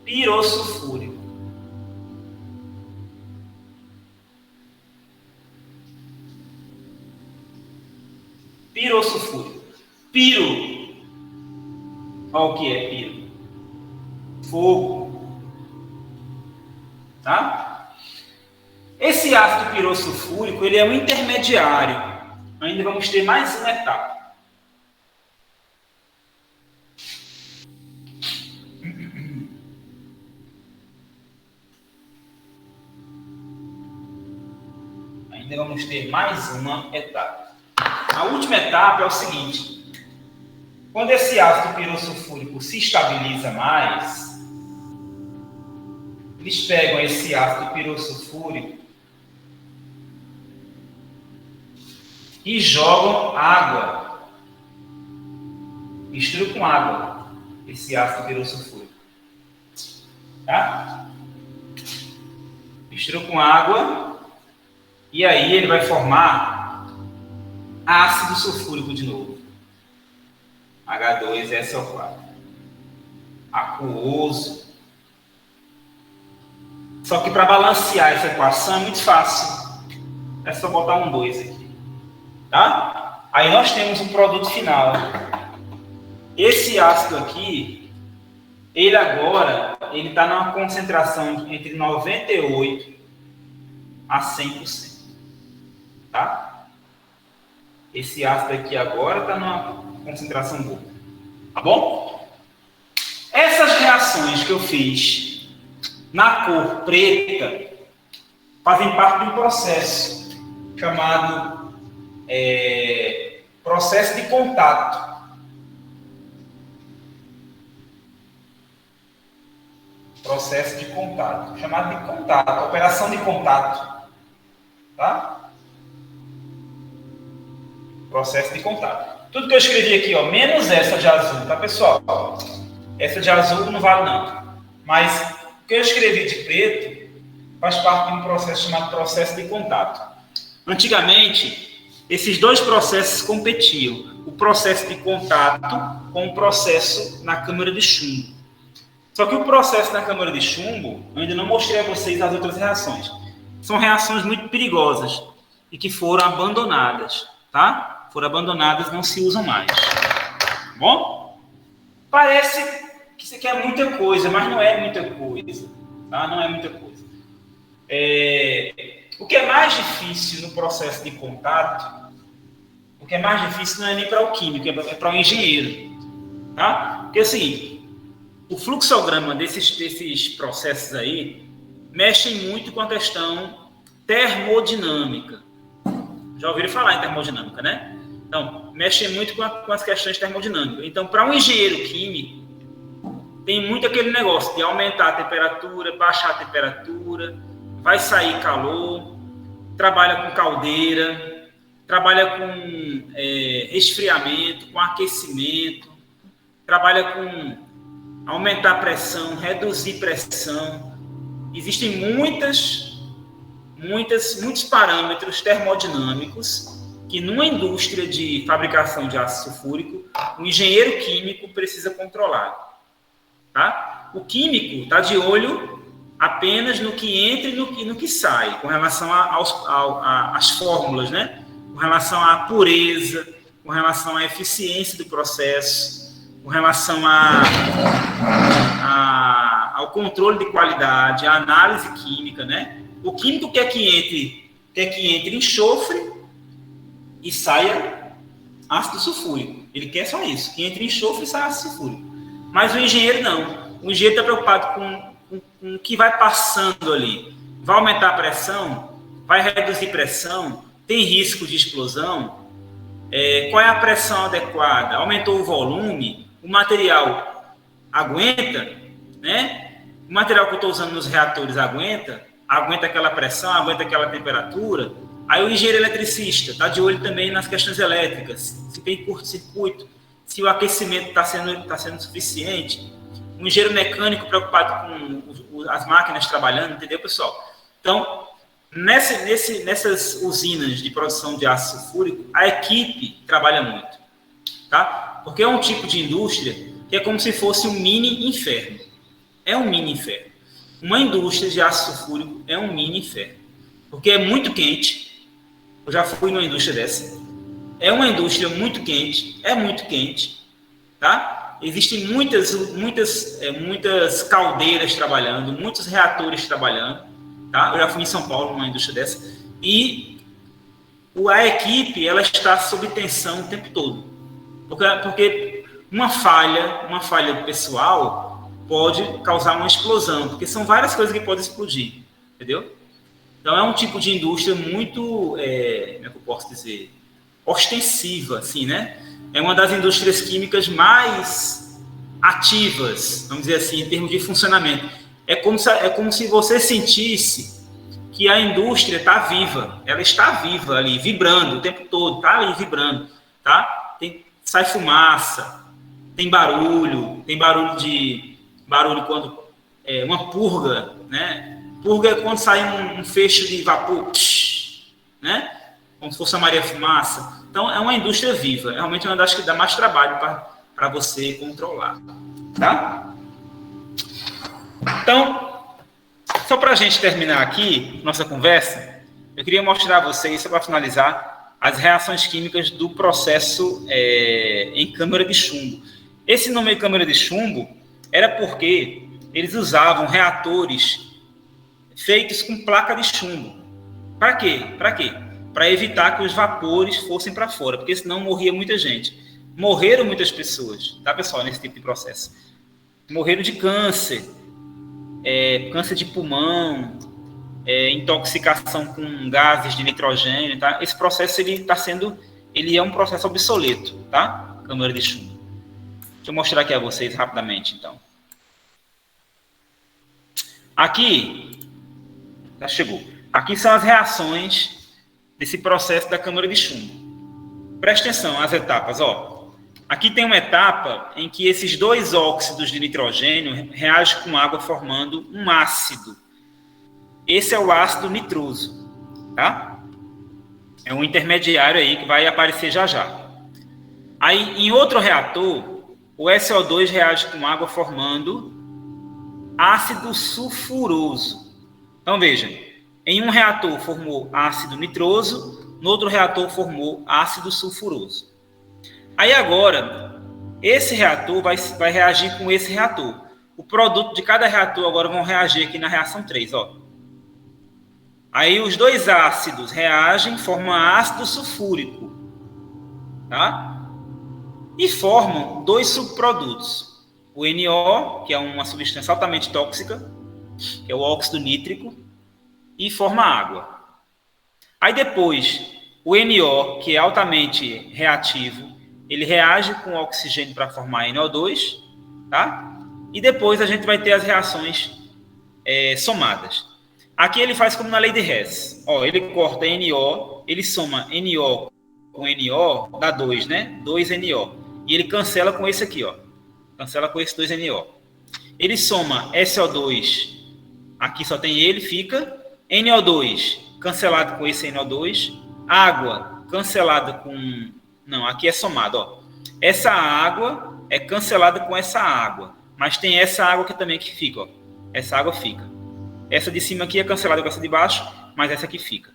pirossulfúrico. Pirossulfúrico. Piro. Olha o que é piro. Fogo. tá? Esse ácido pirossulfúrico, ele é um intermediário. Ainda vamos ter mais uma etapa. Ainda vamos ter mais uma etapa. A última etapa é o seguinte. Quando esse ácido pirossulfúrico se estabiliza mais, eles pegam esse ácido pirossulfúrico e jogam água. Misturam com água esse ácido pirossulfúrico. Tá? Misturam com água e aí ele vai formar ácido sulfúrico de novo. H2SO4. Aquoso. Só que para balancear essa equação é muito fácil. É só botar um 2 aqui. Tá? Aí nós temos um produto final. Esse ácido aqui, ele agora, ele está numa concentração entre 98 a 100%. Tá? Esse ácido aqui agora está numa concentração boa. Tá bom? Essas reações que eu fiz na cor preta fazem parte de um processo chamado processo de contato. Processo de contato, chamado de contato, operação de contato. Tá? Processo de contato. Tudo que eu escrevi aqui, ó, menos essa de azul, tá, pessoal? Essa de azul não vale não. Mas o que eu escrevi de preto faz parte de um processo chamado processo de contato. Antigamente, esses dois processos competiam. O processo de contato com o processo na câmara de chumbo. Só que o processo na câmara de chumbo, eu ainda não mostrei a vocês as outras reações. São reações muito perigosas e que foram abandonadas, tá? Foram abandonadas, não se usam mais. Tá bom? Parece que isso aqui é muita coisa, mas não é muita coisa. Tá? Não é muita coisa. O que é mais difícil no processo de contato, o que é mais difícil não é nem para o químico, é para o engenheiro. Tá? Porque assim, o fluxograma desses processos aí mexem muito com a questão termodinâmica. Já ouviram falar em termodinâmica, né? Então, mexe muito com as questões termodinâmicas. Então, para um engenheiro químico, tem muito aquele negócio de aumentar a temperatura, baixar a temperatura, vai sair calor, trabalha com caldeira, trabalha com resfriamento, com aquecimento, trabalha com aumentar a pressão, reduzir pressão. Existem muitos parâmetros termodinâmicos que numa indústria de fabricação de ácido sulfúrico, o engenheiro químico precisa controlar. Tá? O químico está de olho apenas no que entra e no que sai, com relação às fórmulas, né? Com relação à pureza, com relação à eficiência do processo, com relação ao controle de qualidade, à análise química, né? O químico quer que entre enxofre e saia ácido sulfúrico. Ele quer só isso, que entre enxofre e saia ácido sulfúrico. Mas o engenheiro não. O engenheiro está preocupado com o que vai passando ali. Vai aumentar a pressão? Vai reduzir pressão? Tem risco de explosão? Qual é a pressão adequada? Aumentou o volume? O material aguenta? Né? O material que eu estou usando nos reatores aguenta aquela pressão, aguenta aquela temperatura. Aí o engenheiro eletricista está de olho também nas questões elétricas, se tem curto-circuito, se o aquecimento está sendo suficiente. O engenheiro mecânico preocupado com as máquinas trabalhando, entendeu, pessoal? Então, nessas usinas de produção de ácido sulfúrico, a equipe trabalha muito, tá? Porque é um tipo de indústria que é como se fosse um mini inferno. É um mini inferno. Uma indústria de ácido sulfúrico é um mini inferno. Porque é muito quente. Eu já fui numa indústria dessa. É uma indústria muito quente. É muito quente. Tá? Existem muitas caldeiras trabalhando, muitos reatores trabalhando, tá? Eu já fui em São Paulo, numa indústria dessa, e a equipe, ela está sob tensão o tempo todo, porque uma falha pessoal pode causar uma explosão, porque são várias coisas que podem explodir, entendeu? Então é um tipo de indústria muito, como é que eu posso dizer, ostensiva, assim, né? É uma das indústrias químicas mais ativas, vamos dizer assim, em termos de funcionamento. É como se você sentisse que a indústria está viva, ela está viva ali, vibrando o tempo todo, está ali vibrando, tá? Sai fumaça, tem barulho quando uma purga, né? Purga é quando sai um feixe de vapor, né? Como se fosse a Maria Fumaça. Então, é uma indústria viva. Realmente é uma das que dá mais trabalho para você controlar. Tá? Então, só para a gente terminar aqui nossa conversa, eu queria mostrar a vocês, só para finalizar, as reações químicas do processo em câmara de chumbo. Esse nome de câmara de chumbo era porque eles usavam reatores feitos com placa de chumbo. Para quê? Para evitar que os vapores fossem para fora, porque senão morria muita gente. Morreram muitas pessoas, tá, pessoal, nesse tipo de processo. Morreram de câncer, câncer de pulmão, intoxicação com gases de nitrogênio, tá? Esse processo ele é um processo obsoleto, tá? Câmara de chumbo. Deixa eu mostrar aqui a vocês rapidamente, então. Aqui, já chegou. Aqui são as reações desse processo da câmara de chumbo. Presta atenção às etapas, ó. Aqui tem uma etapa em que esses dois óxidos de nitrogênio reagem com água formando um ácido. Esse é o ácido nitroso, tá? É um intermediário aí que vai aparecer já já. Aí, em outro reator, o SO2 reage com água formando ácido sulfuroso. Então, vejam. Em um reator formou ácido nitroso, no outro reator formou ácido sulfuroso. Aí agora, esse reator vai reagir com esse reator. O produto de cada reator agora vão reagir aqui na reação 3, ó. Aí os dois ácidos reagem, formam ácido sulfúrico, tá? E formam dois subprodutos. O NO, que é uma substância altamente tóxica, que é o óxido nítrico, e forma água. Aí depois, o NO, que é altamente reativo, ele reage com o oxigênio para formar NO2, tá? E depois a gente vai ter as reações somadas. Aqui ele faz como na lei de Hess. Ó, ele corta NO, ele soma NO com NO, dá 2, né? 2NO. E ele cancela com esse aqui, ó. Cancela com esse 2NO. Ele soma SO2, aqui só tem ele, fica NO2 cancelado com esse NO2, água cancelada com... Não, aqui é somado, ó. Essa água é cancelada com essa água, mas tem essa água aqui também que fica, ó. Essa água fica. Essa de cima aqui é cancelada com essa de baixo, mas essa aqui fica.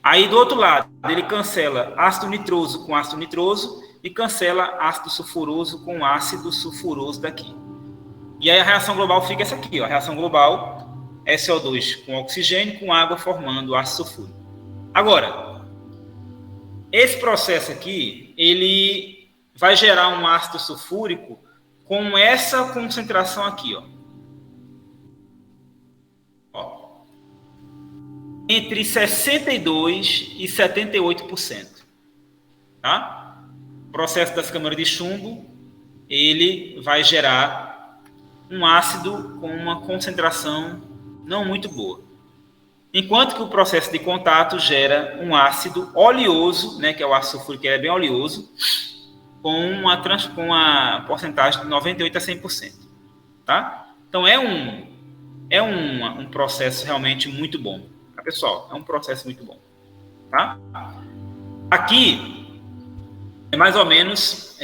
Aí do outro lado, ele cancela ácido nitroso com ácido nitroso e cancela ácido sulfuroso com ácido sulfuroso daqui. E aí a reação global fica essa aqui, ó. A reação global SO2 com oxigênio, com água formando ácido sulfúrico. Agora, esse processo aqui, ele vai gerar um ácido sulfúrico com essa concentração aqui, ó. Entre 62% e 78%. Tá? O processo das câmaras de chumbo, ele vai gerar um ácido com uma concentração não muito boa. Enquanto que o processo de contato gera um ácido oleoso, né, que é o ácido sulfúrico, que é bem oleoso, com uma porcentagem de 98% a 100%. Tá? Então, é um processo realmente muito bom. Tá, pessoal? É um processo muito bom. Tá? Aqui é mais ou menos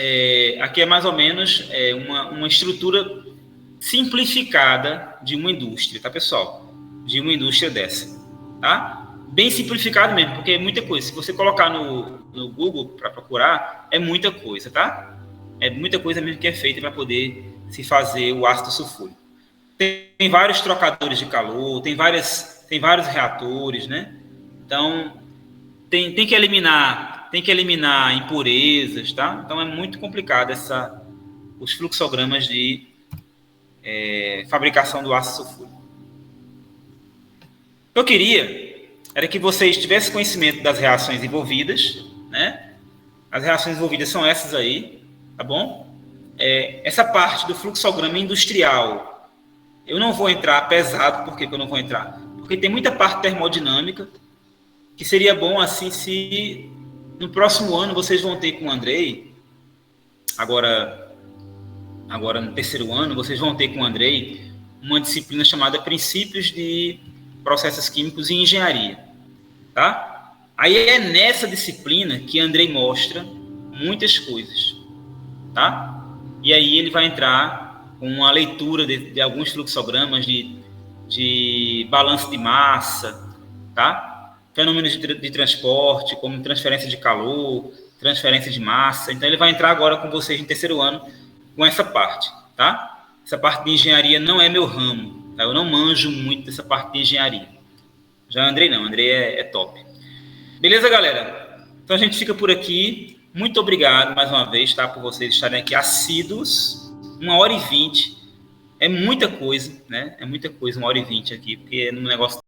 uma estrutura simplificada de uma indústria, tá, pessoal? De uma indústria dessa, tá? Bem simplificado mesmo, porque é muita coisa. Se você colocar no Google para procurar, é muita coisa, tá? É muita coisa mesmo que é feita para poder se fazer o ácido sulfúrico. Tem vários trocadores de calor, tem vários reatores, né? Então, tem que eliminar impurezas, tá? Então, é muito complicado os fluxogramas de fabricação do ácido sulfúrico. O que eu queria era que vocês tivessem conhecimento das reações envolvidas, né? As reações envolvidas são essas aí, tá bom? Essa parte do fluxograma industrial, eu não vou entrar pesado. Por que eu não vou entrar? Porque tem muita parte termodinâmica que seria bom, assim, se no próximo ano vocês vão ter com o Andrei, agora no terceiro ano, vocês vão ter com o Andrei uma disciplina chamada Princípios de Processos Químicos e Engenharia, tá? Aí é nessa disciplina que Andrei mostra muitas coisas, tá? E aí ele vai entrar com uma leitura de alguns fluxogramas de balanço de massa, tá? Fenômenos de transporte, como transferência de calor, transferência de massa. Então ele vai entrar agora com vocês no terceiro ano com essa parte, tá? Essa parte de engenharia não é meu ramo, tá? Eu não manjo muito dessa parte de engenharia. Já Andrei não, Andrei é top. Beleza, galera? Então a gente fica por aqui. Muito obrigado mais uma vez, tá? Por vocês estarem aqui assíduos. 1h20. É muita coisa, né? É muita coisa, 1h20 aqui, porque no negócio